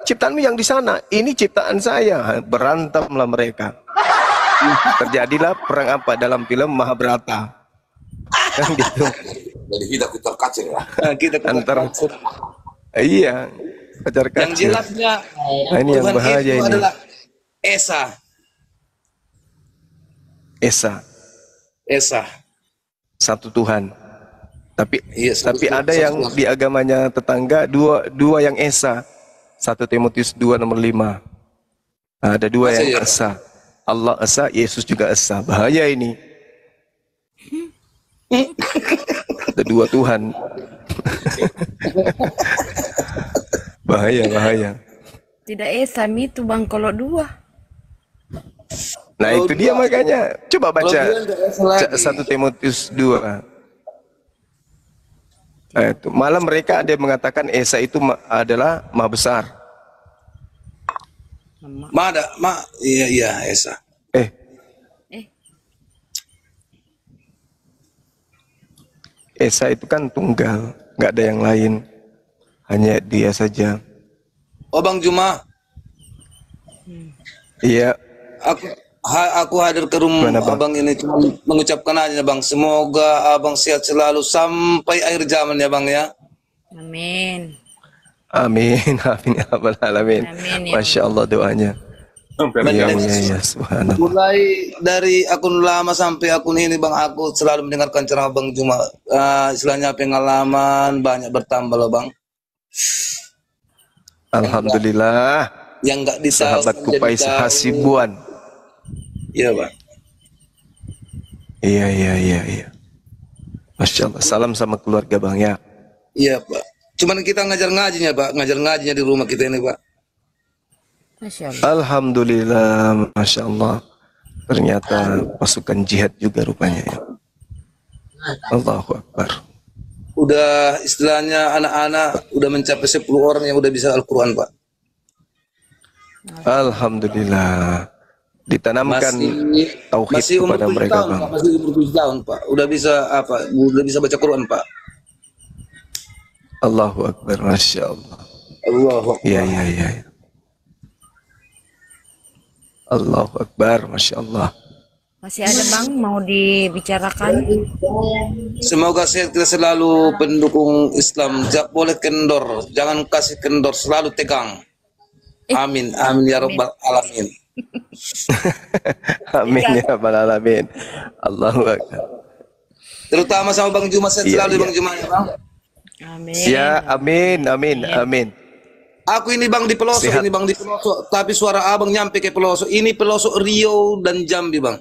Speaker 2: Ciptaanmu yang di sana. Ini ciptaan saya. Berantemlah mereka. Terjadilah perang apa dalam film Mahabharata. Kan gitu.
Speaker 14: Jadi kita kacir ya. Kita
Speaker 2: Antar iya, pacar
Speaker 14: yang
Speaker 2: kacir.
Speaker 14: jelasnya
Speaker 2: Nah, ini yang
Speaker 14: Tuhan
Speaker 2: bahaya
Speaker 14: itu
Speaker 2: ini.
Speaker 14: adalah Esa.
Speaker 2: Esa. Satu Tuhan. Tapi
Speaker 14: Iya,
Speaker 2: ada yang di agamanya tetangga dua yang Esa. 1 Timotius 2 nomor 5. Ada dua
Speaker 14: Masa
Speaker 2: yang
Speaker 14: iya, Pak?
Speaker 2: Esa. Allah Esa, Yesus juga Esa. Bahaya ini. Ada dua Tuhan. bahaya.
Speaker 9: Tidak Esam itu Bang kalau 2.
Speaker 2: Nah itu dia makanya. Coba baca
Speaker 14: Kalau dia nggak Esa lagi.
Speaker 2: 1 Timotius 2. Nah, itu. Malah mereka ada yang mengatakan Esa itu adalah Maha Besar.
Speaker 14: Iya Esa.
Speaker 2: Esa itu kan tunggal, nggak ada yang lain, hanya dia saja.
Speaker 14: Oh Bang Juma,
Speaker 2: Iya,
Speaker 14: aku hadir ke rumah Abang ini cuma mengucapkan aja Bang, semoga Abang sehat selalu sampai akhir zaman ya Bang ya.
Speaker 9: Amin.
Speaker 2: amin ya rabbal alamin.
Speaker 9: Amin, ya
Speaker 2: Masya Allah doanya. Iya, subhanallah.
Speaker 14: Mulai dari akun lama sampai akun ini Bang, aku selalu mendengarkan ceramah Bang Juma. Istilahnya pengalaman banyak bertambah loh Bang.
Speaker 2: Alhamdulillah.
Speaker 14: Yang nggak ditahu
Speaker 2: Sahabatku
Speaker 14: menjadi
Speaker 2: Pais
Speaker 14: tahu.
Speaker 2: Hasibuan.
Speaker 14: Iya Bang.
Speaker 2: Iya. Masya Allah. Salam sama keluarga Bang ya.
Speaker 14: Iya Pak. Cuman kita ngajar ngajinya Pak, ngajar ngajinya di rumah kita ini Pak.
Speaker 9: Masya Allah.
Speaker 2: Alhamdulillah, Masya Allah. Ternyata pasukan jihad juga rupanya ya. Allahu Akbar.
Speaker 14: Udah istilahnya anak-anak udah mencapai 10 orang yang udah bisa Al-Quran Pak.
Speaker 2: Alhamdulillah. Ditanamkan tauhid
Speaker 14: Masih umur
Speaker 2: kepada
Speaker 14: 7
Speaker 2: mereka
Speaker 14: tahun
Speaker 2: Bang.
Speaker 14: Pak, masih umur 7 tahun Pak. Udah bisa baca Quran Pak.
Speaker 2: Allahu Akbar, Masya Allah.
Speaker 14: Allahu Akbar.
Speaker 2: Iya. Allahu Akbar, Masya Allah.
Speaker 9: Masih ada Bang mau dibicarakan?
Speaker 14: Semoga kita selalu pendukung Islam. Boleh kendor, jangan kasih kendor, selalu tegang. Amin, amin ya rabbal alamin.
Speaker 2: Amin ya rabbal alamin. Allahu Akbar.
Speaker 14: Terutama sama Bang Juma, saya selalu Bang Juma ya Bang.
Speaker 9: Amin.
Speaker 2: Ya, amin, amin, amin.
Speaker 14: Aku ini Bang di pelosok,
Speaker 2: Sehat.
Speaker 14: ini Bang di pelosok, tapi suara abang nyampe ke pelosok. Ini pelosok Riau dan Jambi Bang.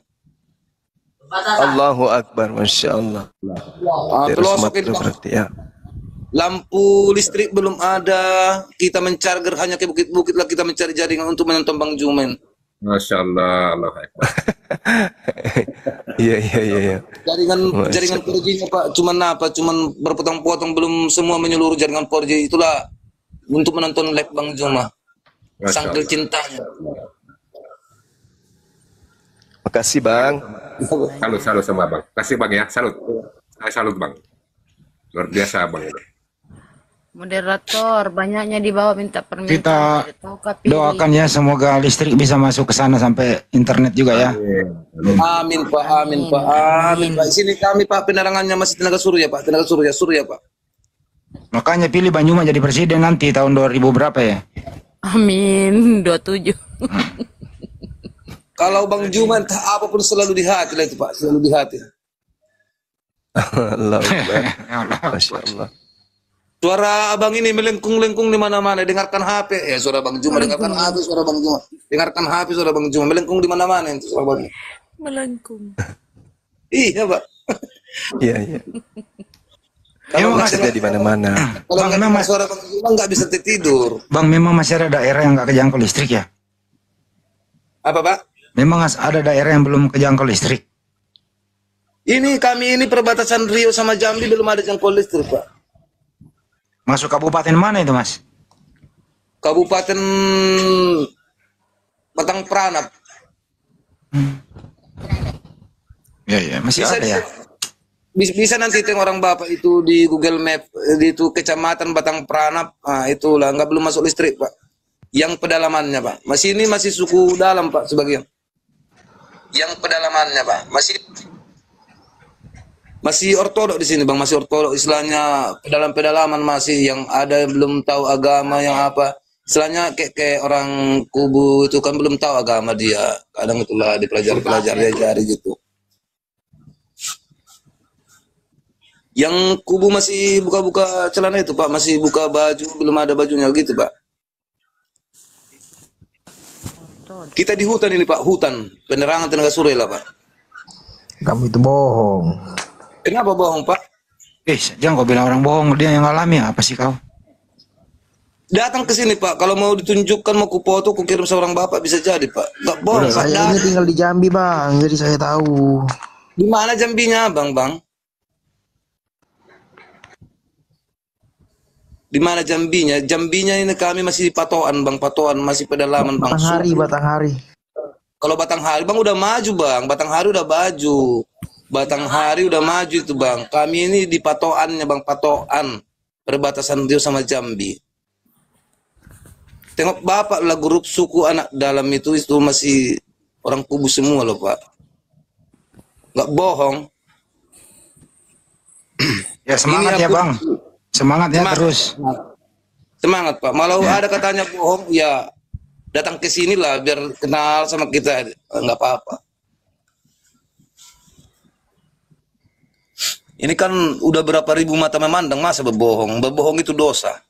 Speaker 2: Allahu Akbar, Masya Allah. Dari
Speaker 14: Pelosok
Speaker 2: Sumatera
Speaker 14: ini Bang.
Speaker 2: berarti ya.
Speaker 14: Lampu listrik belum ada, kita mencharger hanya ke bukit-bukit lah, kita mencari jaringan untuk menonton Bang Jumen.
Speaker 8: Masya Allah, Allah Akbar.
Speaker 2: Iya.
Speaker 14: Jaringan 4G-nya Pak, cuman berpotong-potong, belum semua menyeluruh jaringan 4G. Itulah untuk menonton live Bang Juma. Sangkil cintanya.
Speaker 2: Makasih Bang.
Speaker 8: Salut sama Bang. Kasih Bang ya, salut. Saya salut Bang. Luar biasa Bang.
Speaker 9: Moderator, banyaknya di bawah minta permintaan.
Speaker 5: Kita doakan ya semoga listrik bisa masuk ke sana sampai internet juga ya.
Speaker 14: Amin Pak, amin Pak, amin Pak. Sini kami Pak, penerangannya masih tenaga surya Pak, tenaga surya Pak.
Speaker 5: Makanya pilih Bang Juma jadi presiden nanti tahun 2000 berapa ya?
Speaker 9: Amin, 27.
Speaker 14: Kalau Bang Juma entah apapun selalu di hati lah itu Pak, selalu di hati.
Speaker 2: Allahu Akbar. Masya Allah.
Speaker 14: Suara abang ini melengkung-lengkung di mana-mana, dengarkan HP. Ya suara Bang Juma, dengarkan HP suara Bang Juma. Dengarkan HP suara Bang Juma, melengkung di mana-mana itu suara Bang.
Speaker 9: Melengkung.
Speaker 14: Iya, Pak.
Speaker 2: Iya. Kalau nggak ada di mana-mana.
Speaker 14: Kalau nggak dengar suara Bang Juma nggak bisa tidur.
Speaker 5: Bang, memang masih ada daerah yang nggak kejangkau listrik ya?
Speaker 14: Apa Pak?
Speaker 5: Memang ada daerah yang belum kejangkau listrik.
Speaker 14: Kami ini perbatasan Riau sama Jambi belum ada jangkau listrik Pak.
Speaker 5: Masuk kabupaten mana itu Mas?
Speaker 14: Kabupaten Batang Pranap.
Speaker 5: Ya, masih ada ya.
Speaker 14: Bisa nanti tengok orang Bapak itu di Google Map, itu kecamatan Batang Pranap, itulah nggak belum masuk listrik Pak. Yang pedalamannya Pak, masih suku dalam Pak sebagian. Yang pedalamannya Pak, masih ortodok di sini Bang, masih ortodok istilahnya, pedalaman masih yang ada belum tahu agama yang apa. Istilahnya kayak orang kubu itu kan belum tahu agama dia. Kadang itulah dipelajari jari gitu. Yang kubu masih buka-buka celana itu Pak, masih buka baju, belum ada bajunya gitu Pak. Kita di hutan ini Pak, hutan, penerangan tenaga surya lah Pak.
Speaker 15: Kamu itu bohong.
Speaker 14: Kenapa bohong Pak?
Speaker 5: Jangan kau bilang orang bohong, dia yang alami apa sih kau?
Speaker 14: Datang ke sini Pak, kalau mau ditunjukkan, mau kufoto, kukirim seorang Bapak bisa jadi Pak. Gak bohong Pak.
Speaker 15: Saya ini tinggal di Jambi Bang, jadi saya tahu.
Speaker 14: Di mana Jambinya Bang? Di mana Jambinya? Jambinya ini kami masih di Patoan Bang, Patoan masih pedalaman Bang.
Speaker 15: Batanghari.
Speaker 14: Kalau Batanghari Bang udah maju Bang, Batanghari udah maju. Batanghari udah maju itu Bang. Kami ini di Patoannya Bang, Patoan. Perbatasan Riau sama Jambi. Tengok Bapak lah, grup suku anak dalam itu masih orang kubu semua loh Pak. Nggak bohong.
Speaker 5: Ya semangat ya Bang. Semangat ya terus.
Speaker 14: Semangat Pak. Malah ada katanya bohong, ya datang ke sini lah biar kenal sama kita. Nggak apa-apa. Ini kan udah berapa ribu mata memandang, masa berbohong? Berbohong itu dosa.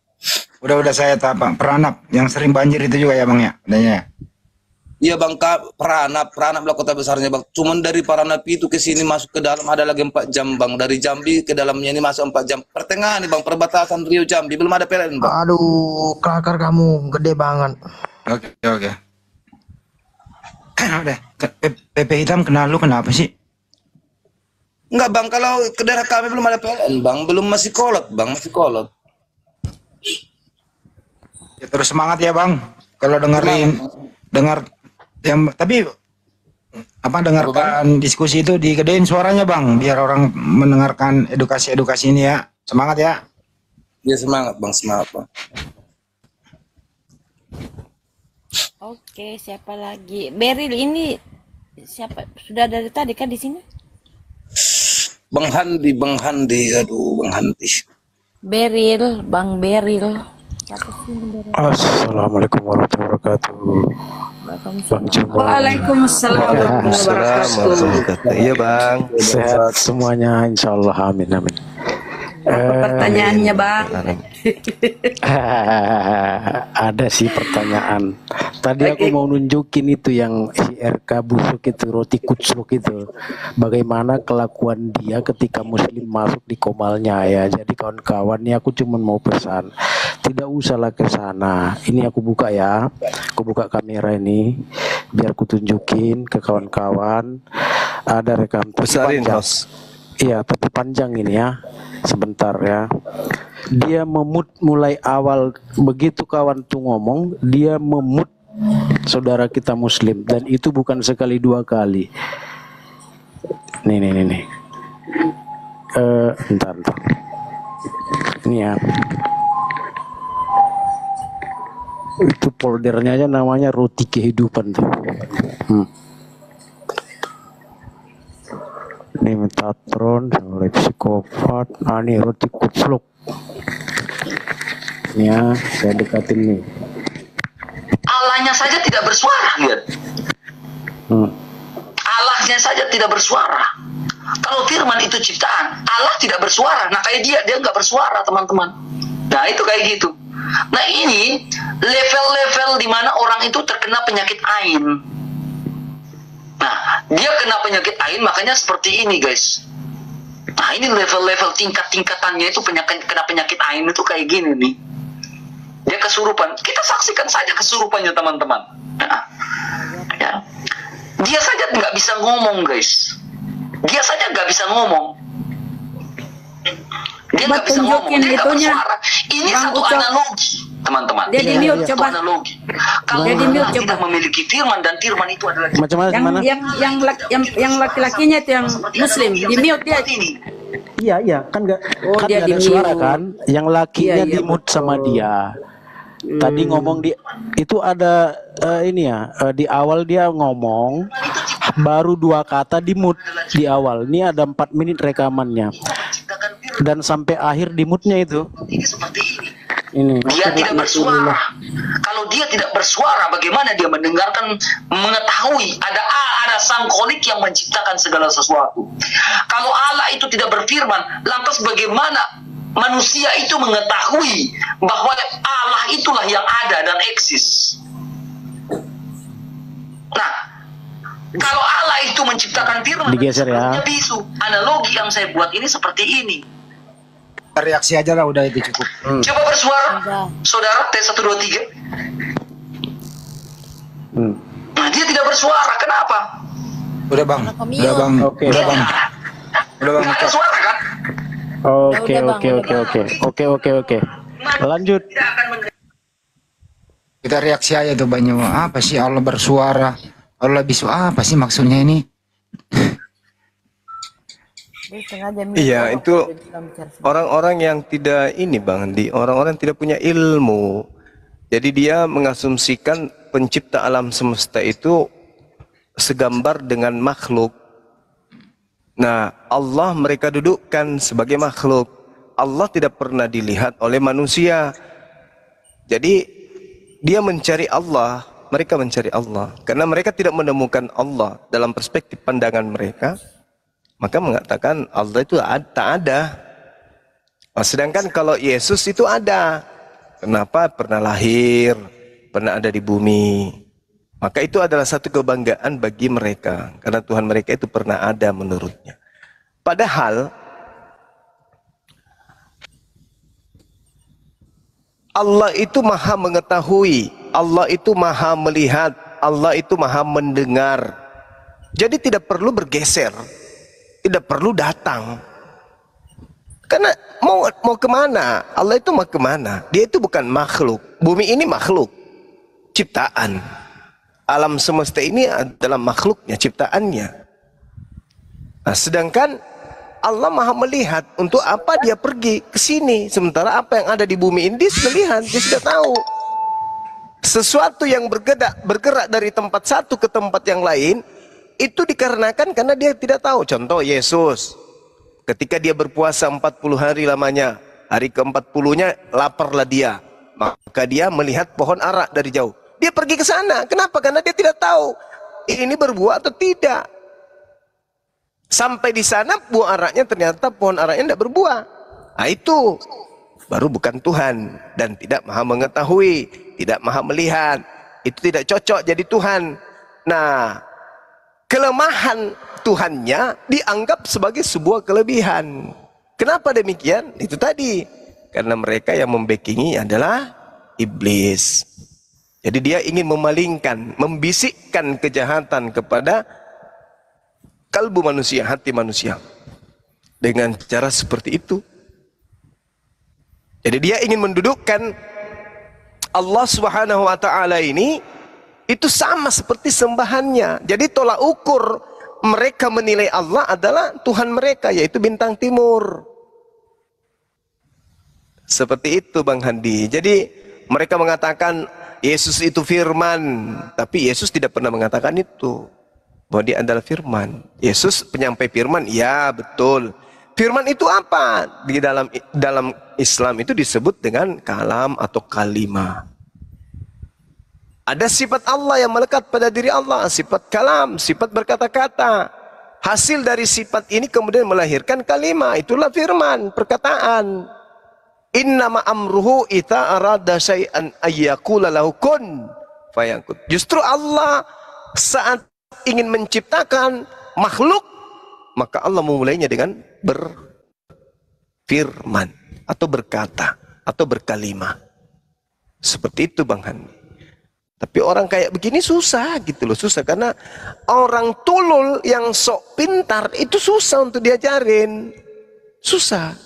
Speaker 5: Udah saya tahu Pak. Peranap yang sering banjir itu juga ya Bang ya? Adanya.
Speaker 14: Iya Bang, Peranap lah kota besarnya Bang. Cuman dari Peranap itu ke sini masuk ke dalam ada lagi 4 jam Bang. Dari Jambi ke dalamnya ini masuk 4 jam. Pertengahan nih Bang, perbatasan Riau Jambi belum ada PLN Bang.
Speaker 15: Aduh, kelakar kamu, gede banget.
Speaker 5: Oke. Udah, PP hitam kenal lu kenapa sih?
Speaker 14: Enggak Bang, kalau ke daerah kami belum ada PLN Bang, belum, masih kolot Bang, masih kolot.
Speaker 5: Ya, terus semangat ya Bang. Kalau dengar yang tapi dengarkan diskusi itu digedein suaranya Bang, biar orang mendengarkan edukasi ini ya. Semangat ya.
Speaker 14: Ya semangat Bang, semangat Bang.
Speaker 9: Oke, siapa lagi? Beril ini siapa? Sudah dari tadi kan di sini?
Speaker 14: Bang Handi, aduh Bang Handi.
Speaker 9: Beril, Bang Beril. Siapa sih ini Beril?
Speaker 16: Assalamualaikum warahmatullahi wabarakatuh. Bang Jumbo.
Speaker 10: Waalaikumsalam warahmatullahi wabarakatuh.
Speaker 2: Iya bang.
Speaker 16: Sehat semuanya, insya Allah. Amin amin.
Speaker 10: Pertanyaannya bang.
Speaker 16: Ada sih pertanyaan. Tadi aku mau nunjukin itu yang si RK busuk itu, roti kucluk itu. Bagaimana kelakuan dia ketika muslim masuk di komalnya ya. Jadi kawan-kawan ini aku cuma mau pesan, tidak usahlah ke sana. Ini aku buka ya. Aku buka kamera ini biar aku tunjukin ke kawan-kawan. Ada rekam
Speaker 2: Besarin host.
Speaker 16: Iya, tapi panjang ini ya. Sebentar ya. Dia memut mulai awal begitu kawan tuh ngomong, dia memut saudara kita muslim dan itu bukan sekali dua kali. Nih. Bentar. Ini ya. Itu foldernya aja namanya roti kehidupan tuh. Ini Metatron, oleh psikopat. Nah ini roti kucluk. Ya, saya dekatin nih.
Speaker 17: Allahnya saja tidak bersuara, lihat. Allahnya saja tidak bersuara. Kalau firman itu ciptaan, Allah tidak bersuara. Nah kayak dia nggak bersuara, teman-teman. Nah itu kayak gitu. Nah ini level-level di mana orang itu terkena penyakit ain. Nah, dia kena penyakit ain makanya seperti ini, guys. Nah, ini level-level tingkat-tingkatannya itu kena penyakit ain itu kayak gini nih. Dia kesurupan. Kita saksikan saja kesurupannya, teman-teman. Nah, ya. Dia saja nggak bisa ngomong, guys. Dia saja nggak bisa ngomong. Dia nggak bisa ngomong. Dia nggak bersuara. Ini satu analogi, teman-teman.
Speaker 10: Dia di mute coba.
Speaker 17: Analogi. Kalau Allah tidak memiliki firman dan firman itu adalah
Speaker 10: yang laki-lakinya itu yang muslim di mute dia.
Speaker 16: Iya kan nggak kan
Speaker 10: dia
Speaker 16: ada
Speaker 10: di
Speaker 16: suara
Speaker 10: mute.
Speaker 16: kan, yang lakinya
Speaker 10: Iya,
Speaker 16: di mute sama dia. Tadi ngomong itu ada ini ya, di awal dia ngomong baru 2 kata di mute di awal. Ini ada 4 menit rekamannya dan sampai akhir di mute-nya itu. Ini
Speaker 17: dia tidak bersuara. Kalau dia tidak bersuara, bagaimana dia mendengarkan, mengetahui ada sang kholik yang menciptakan segala sesuatu. Kalau Allah itu tidak berfirman, lantas bagaimana manusia itu mengetahui bahwa Allah itulah yang ada dan eksis? Nah, kalau Allah itu menciptakan firman,
Speaker 16: digeser ya.
Speaker 17: Bisu. Analogi yang saya buat ini seperti ini.
Speaker 5: Reaksi aja lah, udah itu cukup.
Speaker 17: Coba bersuara, saudara, tes 1, 2, 3. Nah, dia tidak bersuara, kenapa?
Speaker 5: Udah bang, udah bang,
Speaker 16: Oke.
Speaker 5: udah bang, udah bang.
Speaker 17: Nggak ada suara kan?
Speaker 16: Oke. Lanjut.
Speaker 5: Kita reaksi aja tuh banyak. Apa sih Allah bersuara? Allah bisu apa sih maksudnya ini?
Speaker 2: Iya, itu orang-orang yang tidak ini Bang Andi, orang-orang yang tidak punya ilmu. Jadi dia mengasumsikan pencipta alam semesta itu segambar dengan makhluk. Nah, Allah mereka dudukkan sebagai makhluk. Allah tidak pernah dilihat oleh manusia. Jadi dia mencari Allah, mereka mencari Allah. Karena mereka tidak menemukan Allah dalam perspektif pandangan mereka. Maka mengatakan Allah itu tak ada. Nah, sedangkan kalau Yesus itu ada. Kenapa? Pernah lahir, pernah ada di bumi. Maka itu adalah satu kebanggaan bagi mereka. Karena Tuhan mereka itu pernah ada menurutnya. Padahal Allah itu maha mengetahui, Allah itu maha melihat, Allah itu maha mendengar. Jadi tidak perlu bergeser. Tidak perlu datang. Karena mau kemana? Allah itu mau kemana? Dia itu bukan makhluk. Bumi ini makhluk. Ciptaan. Alam semesta ini adalah makhluknya, ciptaannya. Nah, sedangkan Allah maha melihat. Untuk apa dia pergi ke sini? Sementara apa yang ada di bumi ini dia sudah lihat, dia sudah tahu. sesuatu yang bergerak dari tempat satu ke tempat yang lain, itu dikarenakan karena dia tidak tahu. Contoh Yesus, ketika dia berpuasa 40 hari lamanya, hari ke-40-nya laparlah dia, maka dia melihat pohon ara dari jauh. Dia pergi ke sana. Kenapa? Karena dia tidak tahu ini berbuah atau tidak. Sampai di sana buah araknya ternyata pohon araknya tidak berbuah. Nah itu baru bukan Tuhan dan tidak maha mengetahui, tidak maha melihat. Itu tidak cocok jadi Tuhan. Nah, kelemahan Tuhannya dianggap sebagai sebuah kelebihan. Kenapa demikian? Itu tadi. Karena mereka yang membackingi adalah iblis. Jadi dia ingin memalingkan, membisikkan kejahatan kepada kalbu manusia, hati manusia. Dengan cara seperti itu. Jadi dia ingin mendudukkan Allah Subhanahu wa taala ini itu sama seperti sembahannya. Jadi tolak ukur mereka menilai Allah adalah Tuhan mereka, yaitu bintang timur. Seperti itu Bang Handi. Jadi mereka mengatakan Yesus itu firman, tapi Yesus tidak pernah mengatakan itu, bahwa dia adalah firman. Yesus penyampai firman, ya betul. Firman itu apa? Di dalam Islam itu disebut dengan kalam atau kalimah. Ada sifat Allah yang melekat pada diri Allah, sifat kalam, sifat berkata-kata. Hasil dari sifat ini kemudian melahirkan kalimah, itulah firman, perkataan. Innama amruhu ita arada syai'an ayyakula lahu kun fayakun. Justru Allah saat ingin menciptakan makhluk, maka Allah memulainya dengan berfirman atau berkata atau berkalimah. Seperti itu Bang Handi. Tapi orang kayak begini susah gitu loh, susah karena orang tulul yang sok pintar itu susah untuk diajarin. Susah.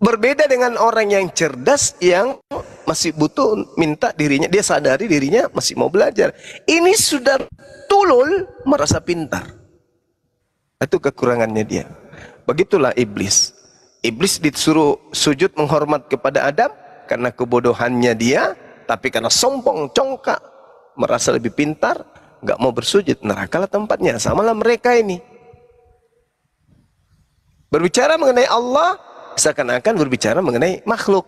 Speaker 2: Berbeda dengan orang yang cerdas yang masih butuh minta dirinya, dia sadari dirinya masih mau belajar. Ini sudah tulul merasa pintar. Itu kekurangannya dia. Begitulah iblis. Iblis disuruh sujud menghormat kepada Adam karena kebodohannya dia, tapi karena sombong, congkak, merasa lebih pintar, nggak mau bersujud. Nerakalah tempatnya. Samalah mereka ini. Berbicara mengenai Allah, seakan-akan berbicara mengenai makhluk.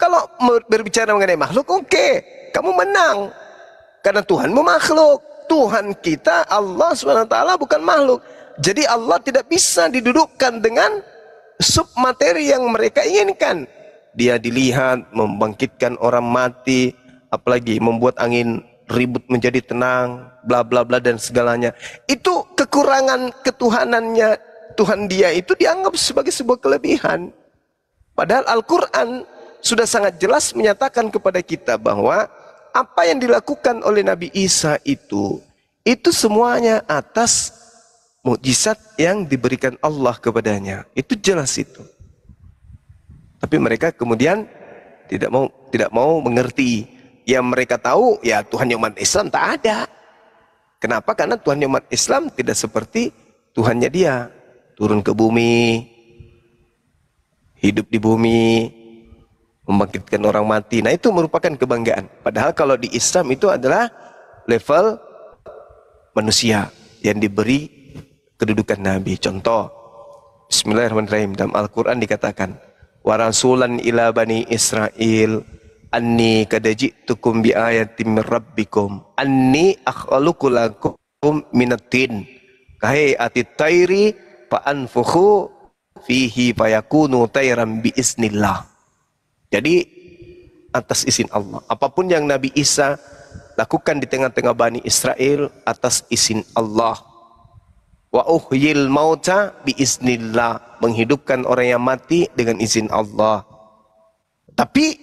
Speaker 2: Kalau berbicara mengenai makhluk, oke, kamu menang. Karena Tuhanmu makhluk. Tuhan kita, Allah SWT bukan makhluk. Jadi Allah tidak bisa didudukkan dengan submateri yang mereka inginkan. Dia dilihat, membangkitkan orang mati, apalagi membuat angin ribut menjadi tenang, bla bla bla dan segalanya. Itu kekurangan ketuhanannya. Tuhan dia itu dianggap sebagai sebuah kelebihan. Padahal Al-Quran sudah sangat jelas menyatakan kepada kita bahwa apa yang dilakukan oleh Nabi Isa itu semuanya atas mukjizat yang diberikan Allah kepadanya. Itu jelas itu. Tapi mereka kemudian tidak mau mengerti. Yang mereka tahu ya Tuhan umat Islam tak ada. Kenapa? Karena Tuhan umat Islam tidak seperti Tuhannya dia. Turun ke bumi, hidup di bumi, membangkitkan orang mati. Nah itu merupakan kebanggaan. Padahal kalau di Islam itu adalah level manusia yang diberi kedudukan Nabi. Contoh, Bismillahirrahmanirrahim. Dalam Al-Quran dikatakan, wa rasulan ila bani Israel, anni kadaji'tukum bi ayatim min rabbikum, anni akhluqu lakum minatin, kahai atit tairi, fa'anfukhu fihi fayakunu tayran biiznillah. Jadi atas izin Allah. Apapun yang Nabi Isa lakukan di tengah-tengah Bani Israel atas izin Allah. Wa uhyil mauta biiznillah. Menghidupkan orang yang mati dengan izin Allah. Tapi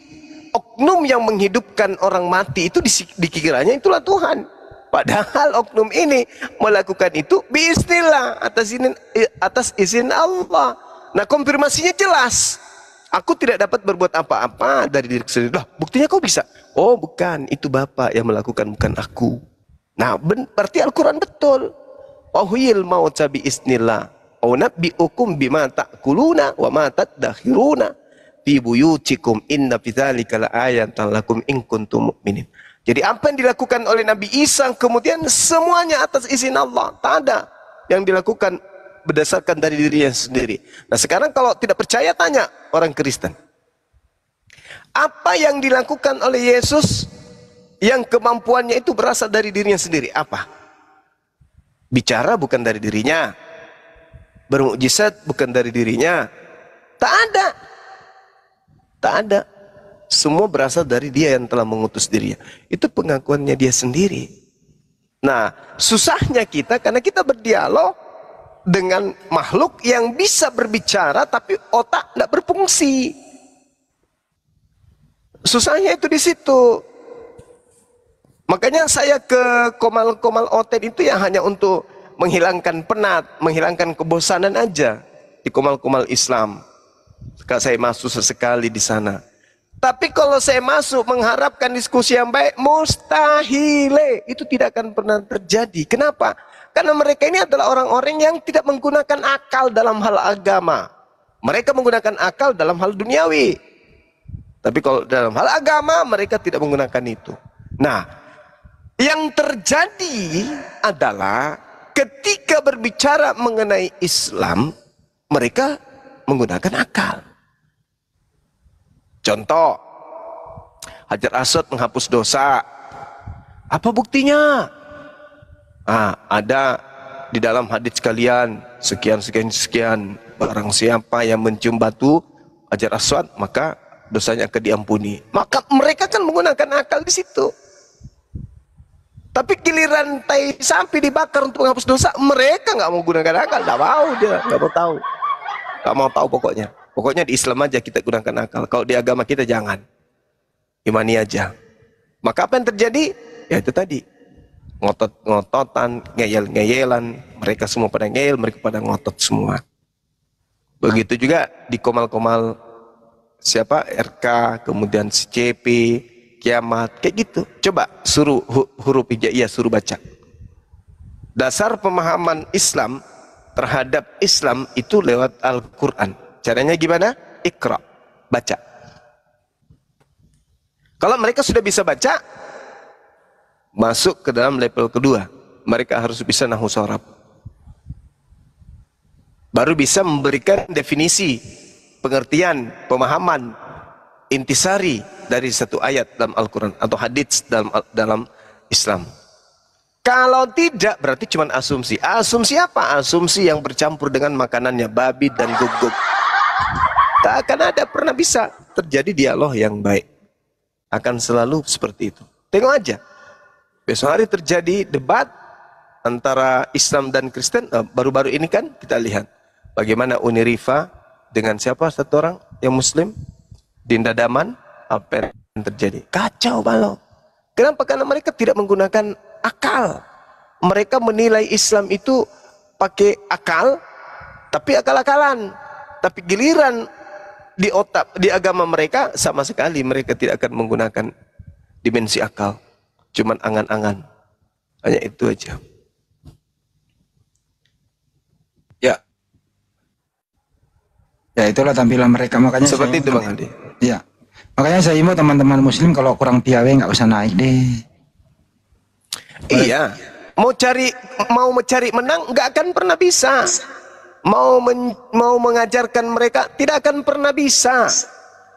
Speaker 2: oknum yang menghidupkan orang mati itu dikiranya itulah Tuhan. Padahal oknum ini melakukan itu biiznillah, atas izin Allah. Nah konfirmasinya jelas. Aku tidak dapat berbuat apa-apa dari diri sendiri. Lah, buktinya kau bisa. Oh bukan, itu Bapak yang melakukan, bukan aku. Nah berarti Al-Quran betul. Wahuyil mauta biiznillah. Wa nabbi'ukum bima ta'kuluna wa ma tadakhiruna. fi buyutikum inna fi dzalika laayatan lakum in kuntum mu'minin. Jadi apa yang dilakukan oleh Nabi Isa kemudian semuanya atas izin Allah. Tak ada yang dilakukan berdasarkan dari dirinya sendiri. Nah sekarang kalau tidak percaya tanya orang Kristen. Apa yang dilakukan oleh Yesus yang kemampuannya itu berasal dari dirinya sendiri? Apa? Bicara bukan dari dirinya. Bermukjizat bukan dari dirinya. Tak ada. Tak ada. Semua berasal dari dia yang telah mengutus dirinya. Itu pengakuannya dia sendiri. Nah, susahnya kita karena kita berdialog dengan makhluk yang bisa berbicara tapi otak tidak berfungsi. Susahnya itu di situ. Makanya saya ke Komal-Komal Oten itu ya hanya untuk menghilangkan penat, menghilangkan kebosanan aja di Komal-Komal Islam. Kalau saya masuk sesekali di sana. Tapi kalau saya masuk mengharapkan diskusi yang baik, mustahil. Itu tidak akan pernah terjadi. Kenapa? Karena mereka ini adalah orang-orang yang tidak menggunakan akal dalam hal agama. Mereka menggunakan akal dalam hal duniawi. Tapi kalau dalam hal agama, mereka tidak menggunakan itu. Nah, yang terjadi adalah ketika berbicara mengenai Islam, mereka menggunakan akal. Contoh, Hajar Aswad menghapus dosa. Apa buktinya? Ada di dalam hadits kalian, sekian. Barang siapa yang mencium batu Hajar Aswad, maka dosanya akan diampuni. Maka mereka kan menggunakan akal di situ. Tapi giliran tai sapi dibakar untuk menghapus dosa, mereka nggak mau gunakan akal, nggak mau dia, nggak mau tahu, nggak mau tahu pokoknya. Pokoknya di Islam aja kita gunakan akal. Kalau di agama kita jangan, imani aja. Maka apa yang terjadi? Ya itu tadi, ngotot-ngototan, ngeyel-ngeyelan. Mereka semua pada ngeyel, mereka pada ngotot semua. Begitu juga di Komal-Komal siapa? RK, kemudian si CP, Kiamat, kayak gitu. Coba suruh huruf hijaiyah, suruh baca. Dasar pemahaman Islam terhadap Islam itu lewat Al-Quran. Caranya gimana? Iqra, baca. Kalau mereka sudah bisa baca, masuk ke dalam level kedua. Mereka harus bisa nahwu shorab. Baru bisa memberikan definisi, pengertian, pemahaman, intisari dari satu ayat dalam Al-Quran atau hadits dalam Islam. Kalau tidak berarti cuma asumsi. Asumsi apa? Asumsi yang bercampur dengan makanannya babi dan guguk. Tak akan ada pernah bisa terjadi dialog yang baik. Akan selalu seperti itu. Tengok aja. Besok hari terjadi debat antara Islam dan Kristen. Baru-baru ini kan kita lihat bagaimana Unirifa dengan siapa satu orang yang Muslim, Dinda Daman, apa yang terjadi? Kacau balau. Kenapa? Karena mereka tidak menggunakan akal. Mereka menilai Islam itu pakai akal, tapi akal-akalan. Tapi giliran di otak, di agama mereka sama sekali mereka tidak akan menggunakan dimensi akal. Cuman angan-angan. Hanya itu aja.
Speaker 5: Ya itulah tampilan mereka, makanya
Speaker 2: seperti
Speaker 5: saya,
Speaker 2: itu Bang Andi.
Speaker 5: Ya, makanya saya imbau teman-teman Muslim kalau kurang piawai nggak usah naik deh.
Speaker 2: Iya, mau mencari menang nggak akan pernah bisa. Mau mengajarkan mereka tidak akan pernah bisa.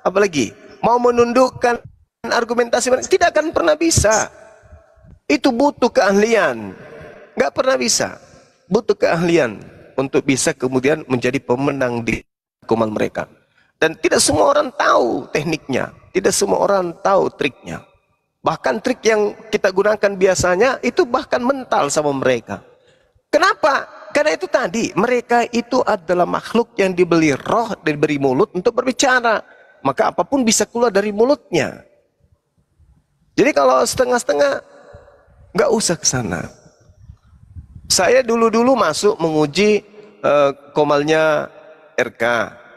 Speaker 2: Apalagi mau menundukkan argumentasi mereka tidak akan pernah bisa. Itu butuh keahlian, nggak pernah bisa. Butuh keahlian untuk bisa kemudian menjadi pemenang di komal mereka. Dan tidak semua orang tahu tekniknya, tidak semua orang tahu triknya. Bahkan trik yang kita gunakan biasanya itu bahkan mental sama mereka. Kenapa? Karena itu tadi, mereka itu adalah makhluk yang diberi roh dan diberi mulut untuk berbicara. Maka apapun bisa keluar dari mulutnya. Jadi kalau setengah-setengah, nggak usah ke sana. Saya dulu-dulu masuk menguji komalnya RK,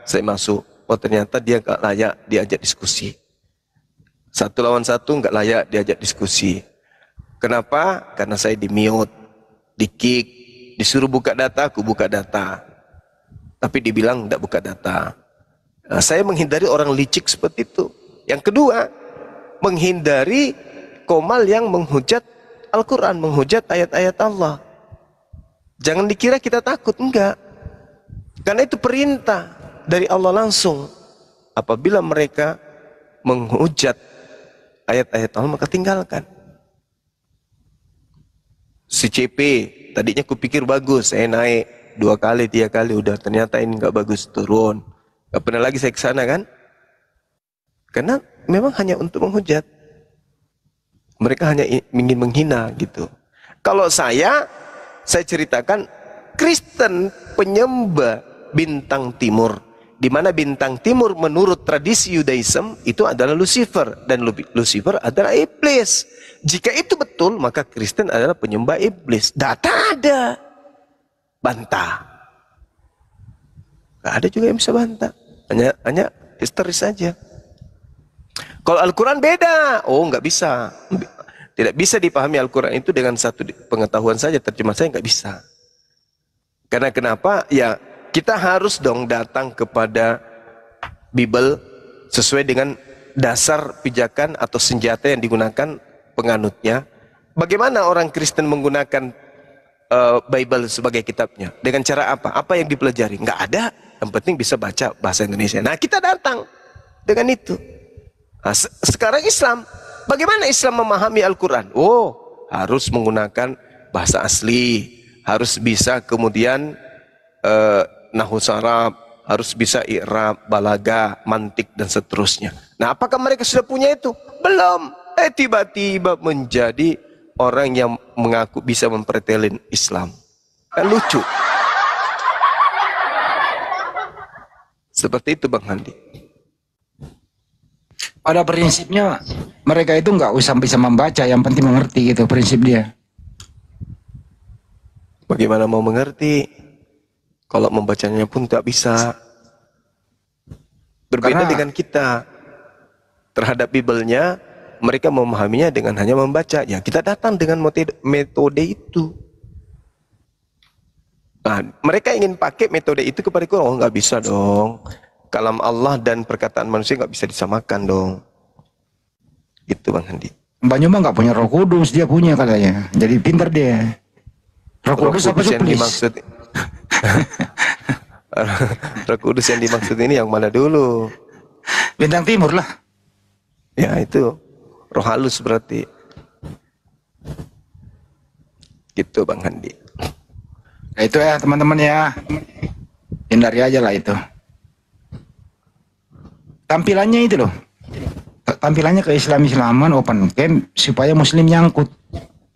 Speaker 2: saya masuk. Oh ternyata dia nggak layak diajak diskusi. 1 lawan 1 nggak layak diajak diskusi. Kenapa? Karena saya di-mute, di-kick, disuruh buka data, aku buka data. Tapi dibilang nggak buka data. Nah, saya menghindari orang licik seperti itu. Yang kedua, menghindari komal yang menghujat Al-Quran, menghujat ayat-ayat Allah. Jangan dikira kita takut, enggak. Karena itu perintah dari Allah langsung. Apabila mereka menghujat ayat-ayat Allah, maka tinggalkan. Si CP, tadinya kupikir bagus, saya naik 2 kali, 3 kali, udah ternyata ini nggak bagus, turun. Gak pernah lagi saya ke sana kan? Karena memang hanya untuk menghujat. Mereka hanya ingin menghina gitu. Kalau saya ceritakan Kristen penyembah bintang timur, di mana bintang timur menurut tradisi Yudaism itu adalah Lucifer, dan Lucifer adalah iblis. Jika itu betul, maka Kristen adalah penyembah iblis. Data ada, bantah. Gak ada juga yang bisa bantah, hanya histeris saja. Kalau Al-Quran beda, oh nggak bisa, tidak bisa dipahami Al-Quran itu dengan satu pengetahuan saja, terjemah saya nggak bisa. Karena kenapa? Ya kita harus dong datang kepada Bible sesuai dengan dasar pijakan atau senjata yang digunakan penganutnya. Bagaimana orang Kristen menggunakan Bible sebagai kitabnya? Dengan cara apa? Apa yang dipelajari? Nggak ada. Yang penting bisa baca bahasa Indonesia. Nah kita datang dengan itu. Nah, sekarang Islam, bagaimana Islam memahami Al-Quran? Oh, harus menggunakan bahasa asli, harus bisa kemudian nahwu saraf, harus bisa i'rab, balaga, mantik dan seterusnya. Nah, apakah mereka sudah punya itu? Belum. Tiba-tiba menjadi orang yang mengaku bisa mempretelin Islam. Kan lucu. Seperti itu Bang Handi.
Speaker 5: Pada prinsipnya mereka itu nggak usah bisa membaca, yang penting mengerti gitu prinsip dia.
Speaker 2: Bagaimana mau mengerti kalau membacanya pun tak bisa? Berbeda dengan kita terhadap Bible-nya, mereka memahaminya dengan hanya membaca. Ya kita datang dengan metode itu. Nah, mereka ingin pakai metode itu kepada Quran. Oh, nggak bisa dong. Kalam Allah dan perkataan manusia nggak bisa disamakan dong. Itu Bang Handi.
Speaker 5: Mbak Nyuma nggak punya Roh Kudus, dia punya katanya. Jadi pintar dia. Roh Kudus apa
Speaker 2: yang dimaksud? Roh Kudus yang dimaksud ini yang mana dulu?
Speaker 5: Bintang Timur lah.
Speaker 2: Ya itu roh halus berarti. Gitu Bang Handi.
Speaker 5: Nah, itu ya teman-teman ya. Hindari aja lah itu. Tampilannya itu loh. Tampilannya ke Islam-Islaman, open camp supaya Muslim nyangkut.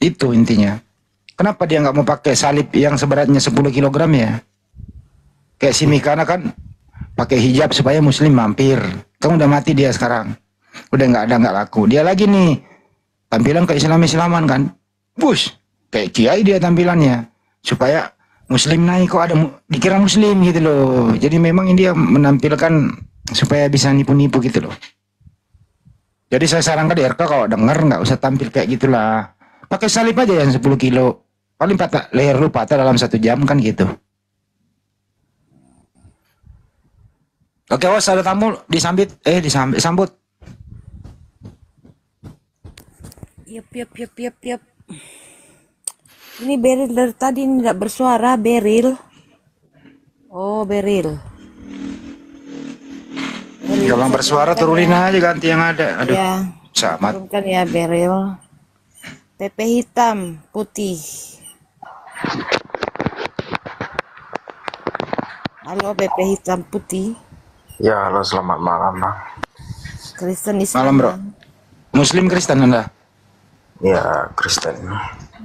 Speaker 5: Itu intinya. Kenapa dia nggak mau pakai salib yang seberatnya 10 kg ya? Kayak si Mikana kan pakai hijab supaya Muslim mampir. Kan udah mati dia sekarang. Udah nggak laku. Dia lagi nih tampilan ke Islam-Islaman kan. Bus, kayak kiai dia tampilannya supaya Muslim naik, kok ada dikira Muslim gitu loh. Jadi memang ini dia menampilkan supaya bisa nipu-nipu gitu loh. Jadi saya sarankan di RK kalau denger nggak usah tampil kayak gitulah. Pakai salib aja yang 10 kilo. Paling patah leher lu patah dalam 1 jam kan gitu. Oke, was ada tamu disambut.
Speaker 9: Yap. Ini Beril dari tadi ini tidak bersuara, Beril. Oh, Beril.
Speaker 5: Kalau bersuara turunin aja ganti yang ada. Aduh.
Speaker 9: Ya.
Speaker 5: Sama.
Speaker 9: Turunkan ya Beril. Pepe hitam, putih. Halo Pepe hitam putih.
Speaker 11: Ya, halo selamat malam, Bang.
Speaker 9: Kristen Islam.
Speaker 5: Malam, Bro. Muslim Kristen Anda?
Speaker 11: Ya, Kristen.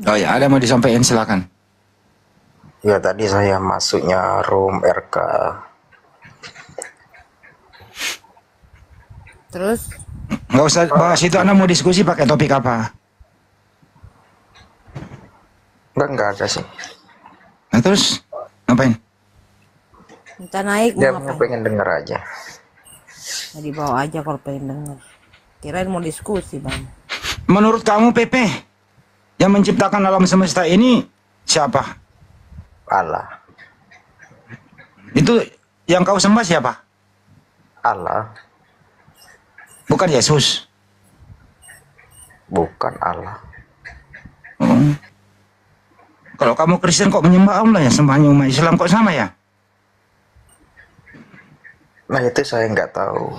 Speaker 5: Oh ya, ada mau disampaikan silakan.
Speaker 11: Ya, tadi saya masuknya room RK.
Speaker 9: Terus?
Speaker 5: Nggak usah bahas itu, Anda mau diskusi pakai topik apa?
Speaker 11: Enggak ada sih.
Speaker 5: Nah, terus ngapain?
Speaker 9: Minta naik
Speaker 11: Dia
Speaker 9: mau ngapain?
Speaker 11: pengen denger aja.
Speaker 9: Ya, dibawa aja kalau pengen denger. Kirain mau diskusi Bang.
Speaker 5: Menurut kamu Pepe, yang menciptakan alam semesta ini siapa?
Speaker 11: Allah.
Speaker 5: Itu yang kau sembah siapa?
Speaker 11: Allah.
Speaker 5: Bukan Yesus.
Speaker 11: Bukan Allah.
Speaker 5: Oh. Kalau kamu Kristen kok menyembah Allah ya, sembahnya umat Islam kok sama ya?
Speaker 11: Nah itu saya nggak tahu.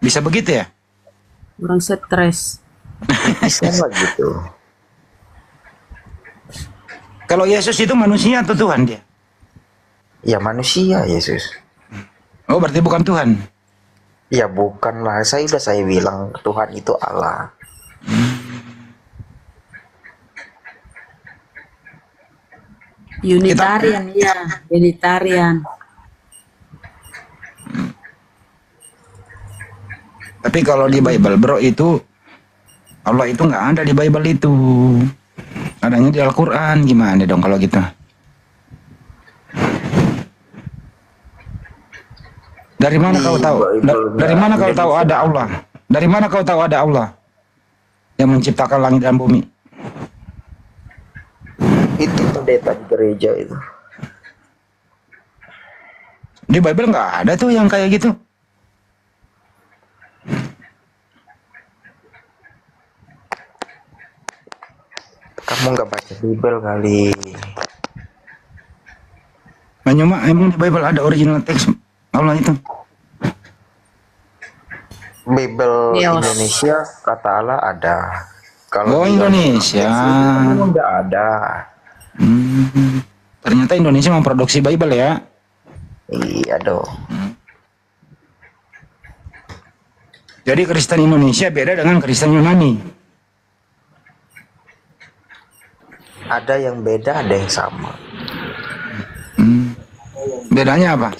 Speaker 5: Bisa begitu ya?
Speaker 10: Orang stres.
Speaker 11: Bisa nggak gitu?
Speaker 5: Kalau Yesus itu manusia atau Tuhan dia?
Speaker 11: Ya manusia Yesus.
Speaker 5: Oh berarti bukan Tuhan?
Speaker 11: Ya bukan lah, saya bilang Tuhan itu Allah.
Speaker 10: Unitarian ya, Unitarian.
Speaker 5: Tapi kalau di Bible bro itu Allah itu nggak ada di Bible itu. Adanya di Al-Quran. Gimana dong kalau gitu? Dari mana kau tahu? Dari mana kau tahu ada Allah? Dari mana kau tahu ada Allah yang menciptakan langit dan bumi?
Speaker 11: Itu pendeta di gereja itu.
Speaker 5: Di Bible nggak ada tuh yang kayak gitu.
Speaker 11: Kamu nggak baca Bible kali.
Speaker 5: Emang di Bible ada original teks Allah itu?
Speaker 11: Bible Indonesia kata Allah ada.
Speaker 5: Kalau Indonesia
Speaker 11: nggak ada.
Speaker 5: Ternyata Indonesia memproduksi Bible ya?
Speaker 11: Iya dong.
Speaker 5: Jadi Kristen Indonesia beda dengan Kristen Yunani.
Speaker 11: Ada yang beda, ada yang sama.
Speaker 5: Bedanya apa?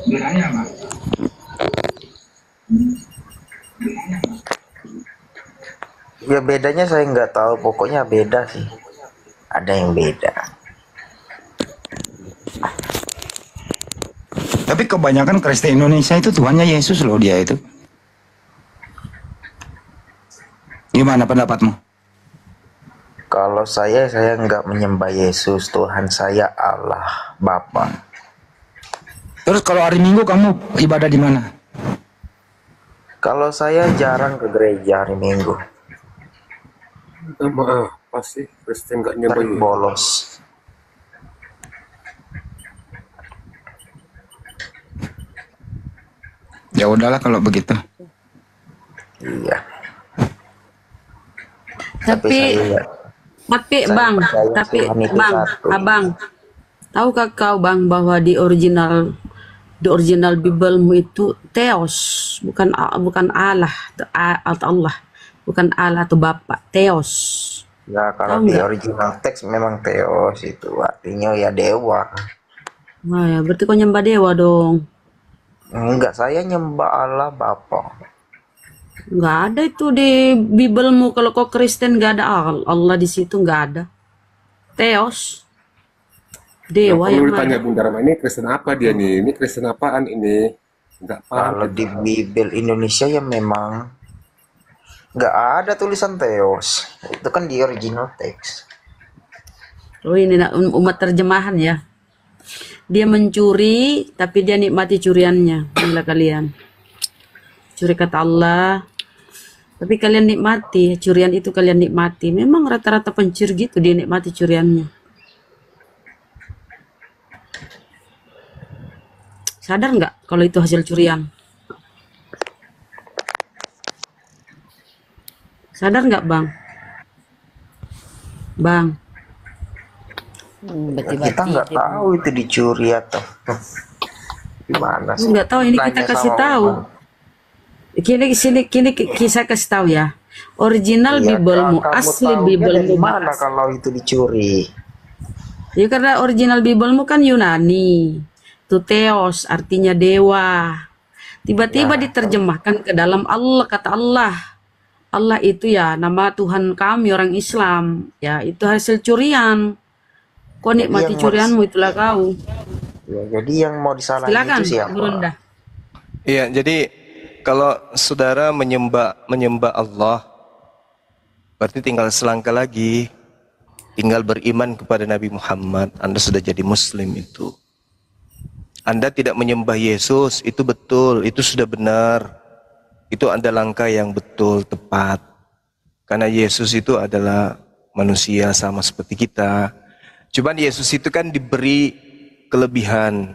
Speaker 5: Bedanya apa?
Speaker 11: Ya bedanya saya nggak tahu, pokoknya beda sih. Ada yang beda.
Speaker 5: Tapi kebanyakan Kristen Indonesia itu Tuhannya Yesus loh dia itu. Gimana pendapatmu?
Speaker 11: Kalau saya nggak menyembah Yesus, Tuhan saya Allah, Bapa.
Speaker 5: Terus kalau hari Minggu kamu ibadah di mana?
Speaker 11: Kalau saya jarang ke gereja hari Minggu.
Speaker 8: Maaf, pasti Kristen nggak nyembah Yesus.
Speaker 11: Bolos.
Speaker 5: Ya udahlah kalau begitu.
Speaker 11: Iya.
Speaker 10: Tapi Bang, Abang, tahukah kau Bang bahwa di original Bible-mu itu Theos, bukan Allah atau Allah, bukan Allah atau Bapa, Theos.
Speaker 11: Ya kalau di original teks memang Theos itu artinya ya dewa.
Speaker 10: Nah ya berarti kau nyembah dewa dong.
Speaker 11: Enggak, saya nyembah Allah Bapa.
Speaker 10: Nggak ada itu di Biblemu. Kalau kau Kristen nggak ada Allah di situ, nggak ada. Theos, dewa yang
Speaker 8: ditanya Bunda Rama, ini Kristen apa dia nih? Ini Kristen apaan ini? Nggak paham.
Speaker 11: Kalau di Bible Indonesia ya memang nggak ada tulisan Theos. Itu kan di original teks.
Speaker 10: Oh ini umat terjemahan ya. Dia mencuri tapi dia nikmati curiannya. Inilah kalian. Curi kata Allah. Tapi kalian nikmati, curian itu kalian nikmati. Memang rata-rata pencuri gitu, dia nikmati curiannya. Sadar nggak kalau itu hasil curian? Sadar nggak Bang? Bang.
Speaker 11: Kita nggak tahu itu dicuri atau gimana sih?
Speaker 10: Nggak tahu, ini kita kasih tahu. Kini saya kasih tahu ya. Original Biblemu, asli Biblemu
Speaker 11: mana kalau itu dicuri?
Speaker 10: Ya karena original Biblemu kan Yunani. Itu Theos artinya dewa. Tiba-tiba diterjemahkan ke dalam Allah, kata Allah. Allah itu ya nama Tuhan kami orang Islam. Ya itu hasil curian. Kau nikmati curianmu, itulah kau.
Speaker 11: Ya, jadi yang mau disalahin
Speaker 10: Silakan,
Speaker 11: itu siapa?
Speaker 10: Burunda.
Speaker 2: Iya, jadi kalau saudara menyembah Allah, berarti tinggal selangkah lagi. tinggal beriman kepada Nabi Muhammad, Anda sudah jadi Muslim itu. Anda tidak menyembah Yesus, itu betul, itu sudah benar. Itu ada langkah yang betul, tepat. Karena Yesus itu adalah manusia sama seperti kita. Cuman Yesus itu kan diberi kelebihan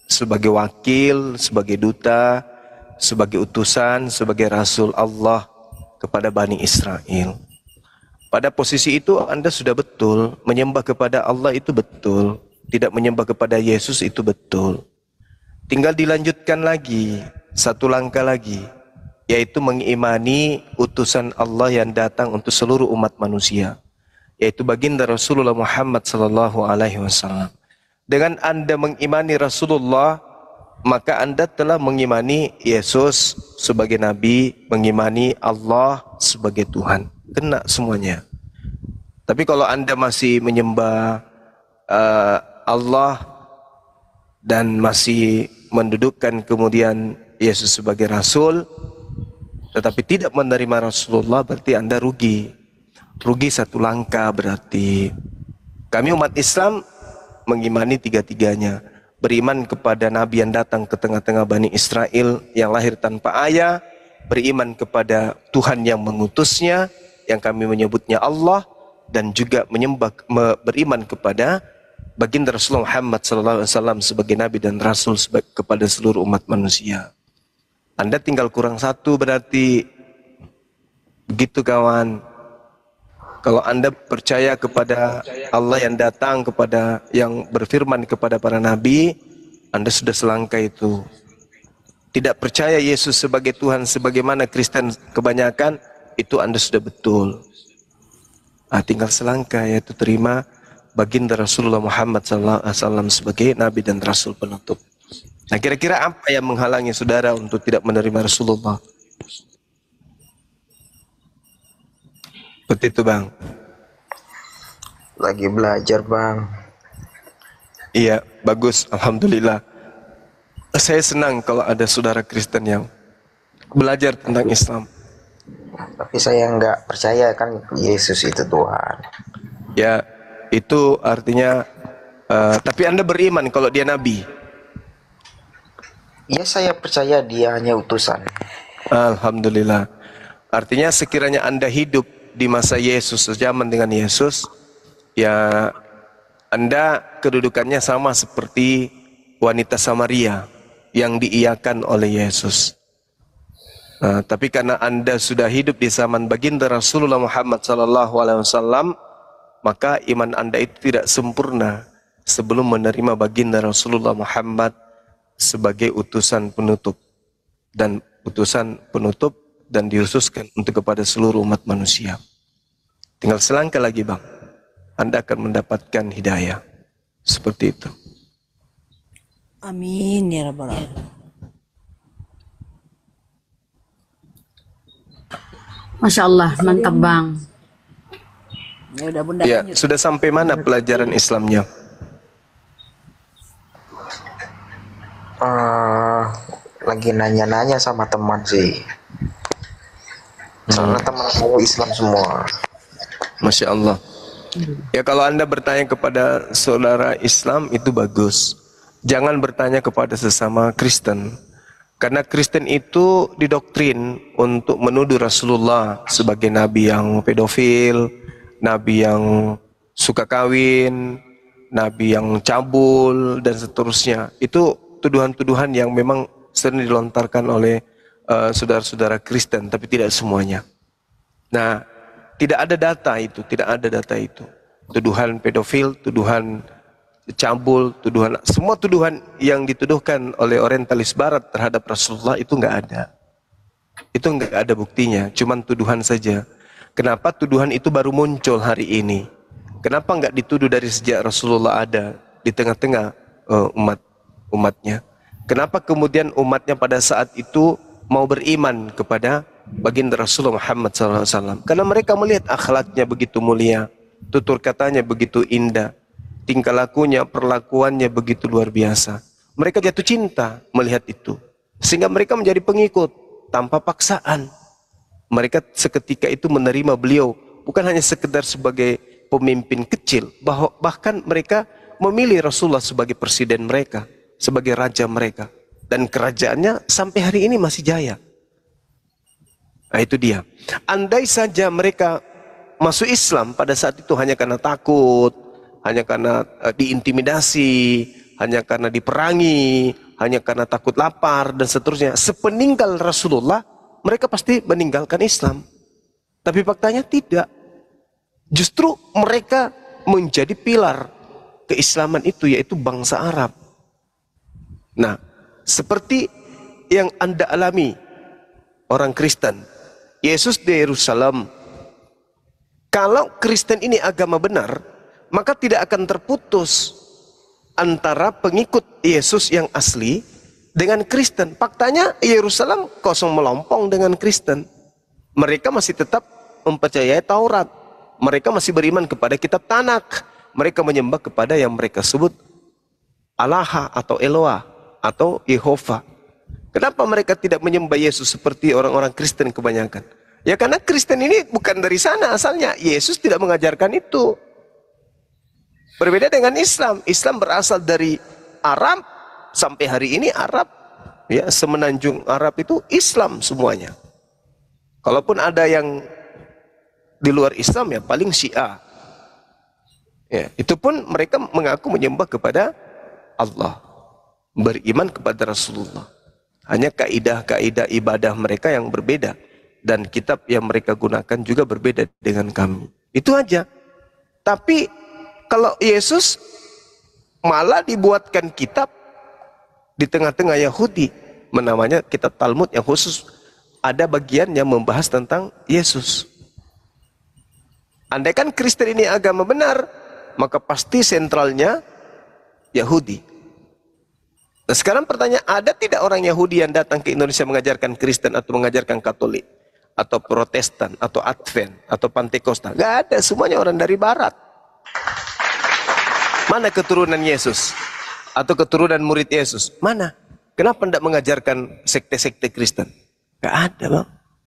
Speaker 2: sebagai wakil, sebagai duta, sebagai utusan, sebagai Rasul Allah kepada Bani Israel. Pada posisi itu Anda sudah betul, menyembah kepada Allah itu betul, tidak menyembah kepada Yesus itu betul. Tinggal dilanjutkan lagi, satu langkah lagi, yaitu mengimani utusan Allah yang datang untuk seluruh umat manusia, yaitu baginda Rasulullah Muhammad SAW. Dengan Anda mengimani Rasulullah, maka Anda telah mengimani Yesus sebagai Nabi, mengimani Allah sebagai Tuhan. Kena semuanya. Tapi kalau Anda masih menyembah Allah dan masih mendudukkan kemudian Yesus sebagai Rasul, tetapi tidak menerima Rasulullah, berarti Anda rugi. Rugi satu langkah berarti. Kami umat Islam mengimani tiga-tiganya. Beriman kepada Nabi yang datang ke tengah-tengah Bani Israel yang lahir tanpa ayah. Beriman kepada Tuhan yang mengutusnya, yang kami menyebutnya Allah. Dan juga beriman kepada baginda Rasulullah Muhammad SAW sebagai Nabi dan Rasul kepada seluruh umat manusia. Anda tinggal kurang satu berarti. Begitu kawan. Kalau Anda percaya kepada Allah yang datang, kepada yang berfirman kepada para nabi, Anda sudah selangkah itu. Tidak percaya Yesus sebagai Tuhan sebagaimana Kristen kebanyakan, itu Anda sudah betul. Tinggal selangkah, yaitu terima baginda Rasulullah Muhammad SAW sebagai Nabi dan Rasul penutup. Nah, kira-kira apa yang menghalangi saudara untuk tidak menerima Rasulullah? Seperti itu, Bang.
Speaker 15: Lagi belajar, Bang.
Speaker 2: Iya, bagus. Alhamdulillah. Saya senang kalau ada saudara Kristen yang belajar tentang Islam.
Speaker 15: Tapi saya nggak percaya kan Yesus itu Tuhan.
Speaker 2: Ya, itu artinya, tapi Anda beriman kalau dia Nabi?
Speaker 15: Ya, saya percaya dia hanya utusan.
Speaker 2: Alhamdulillah. Artinya sekiranya Anda hidup di masa Yesus, sejaman dengan Yesus, ya Anda kedudukannya sama seperti wanita Samaria yang diiyakan oleh Yesus. Nah, tapi karena Anda sudah hidup di zaman baginda Rasulullah Muhammad SAW, maka iman Anda itu tidak sempurna sebelum menerima baginda Rasulullah Muhammad sebagai utusan penutup dan dihususkan untuk kepada seluruh umat manusia. Tinggal selangkah lagi, Bang. Anda akan mendapatkan hidayah. Seperti itu.
Speaker 9: Amin ya rabbal alamin.
Speaker 10: Masya Allah, mantap Bang.
Speaker 9: Ya udah Bunda.
Speaker 2: Ya, sudah sampai mana pelajaran Islamnya?
Speaker 15: Lagi nanya-nanya sama teman sih. Soalnya teman saya Islam semua.
Speaker 2: Masya Allah. Ya, kalau Anda bertanya kepada saudara Islam itu bagus. Jangan bertanya kepada sesama Kristen. Karena Kristen itu didoktrin untuk menuduh Rasulullah sebagai nabi yang pedofil, nabi yang suka kawin, nabi yang cabul, dan seterusnya. Itu tuduhan-tuduhan yang memang sering dilontarkan oleh saudara-saudara Kristen, tapi tidak semuanya. Nah, tidak ada data itu. Tuduhan pedofil, tuduhan cabul, semua tuduhan yang dituduhkan oleh orientalis barat terhadap Rasulullah itu nggak ada. Itu nggak ada buktinya, cuman tuduhan saja. Kenapa tuduhan itu baru muncul hari ini? Kenapa nggak dituduh dari sejak Rasulullah ada di tengah-tengah umatnya? Kenapa kemudian umatnya pada saat itu mau beriman kepada baginda Rasulullah Muhammad SAW? Karena mereka melihat akhlaknya begitu mulia, tutur katanya begitu indah, tingkah lakunya, perlakuannya begitu luar biasa. Mereka jatuh cinta melihat itu. Sehingga mereka menjadi pengikut tanpa paksaan. Mereka seketika itu menerima beliau bukan hanya sekedar sebagai pemimpin kecil, bahkan mereka memilih Rasulullah sebagai presiden mereka, sebagai raja mereka, dan kerajaannya sampai hari ini masih jaya. Nah itu dia. Andai saja mereka masuk Islam pada saat itu hanya karena takut, hanya karena diintimidasi, hanya karena diperangi, hanya karena takut lapar dan seterusnya, sepeninggal Rasulullah mereka pasti meninggalkan Islam. Tapi faktanya tidak. Justru mereka menjadi pilar keislaman itu, yaitu bangsa Arab. Nah, seperti yang Anda alami orang Kristen, Yesus di Yerusalem. Kalau Kristen ini agama benar, maka tidak akan terputus antara pengikut Yesus yang asli dengan Kristen. Faktanya Yerusalem kosong melompong dengan Kristen. Mereka masih tetap mempercayai Taurat. Mereka masih beriman kepada kitab Tanak. Mereka menyembah kepada yang mereka sebut Allah atau Eloah atau Yehova. Kenapa mereka tidak menyembah Yesus seperti orang-orang Kristen kebanyakan? Ya karena Kristen ini bukan dari sana asalnya. Yesus tidak mengajarkan itu. Berbeda dengan Islam. Islam berasal dari Arab, sampai hari ini Arab. Ya, semenanjung Arab itu Islam semuanya. Kalaupun ada yang di luar Islam, ya paling Syiah. Ya, itu pun mereka mengaku menyembah kepada Allah, beriman kepada Rasulullah. Hanya kaidah-kaidah ibadah mereka yang berbeda, dan kitab yang mereka gunakan juga berbeda dengan kami. Itu aja. Tapi kalau Yesus malah dibuatkan kitab di tengah-tengah Yahudi, namanya kitab Talmud, yang khusus ada bagian yang membahas tentang Yesus. Andai kan Kristen ini agama benar, maka pasti sentralnya Yahudi. Nah sekarang pertanyaan, ada tidak orang Yahudi yang datang ke Indonesia mengajarkan Kristen atau mengajarkan Katolik atau Protestan atau Advent atau Pantekosta? Gak ada, semuanya orang dari Barat. Mana keturunan Yesus atau keturunan murid Yesus? Mana? Kenapa tidak mengajarkan sekte-sekte Kristen? Gak ada, Bang.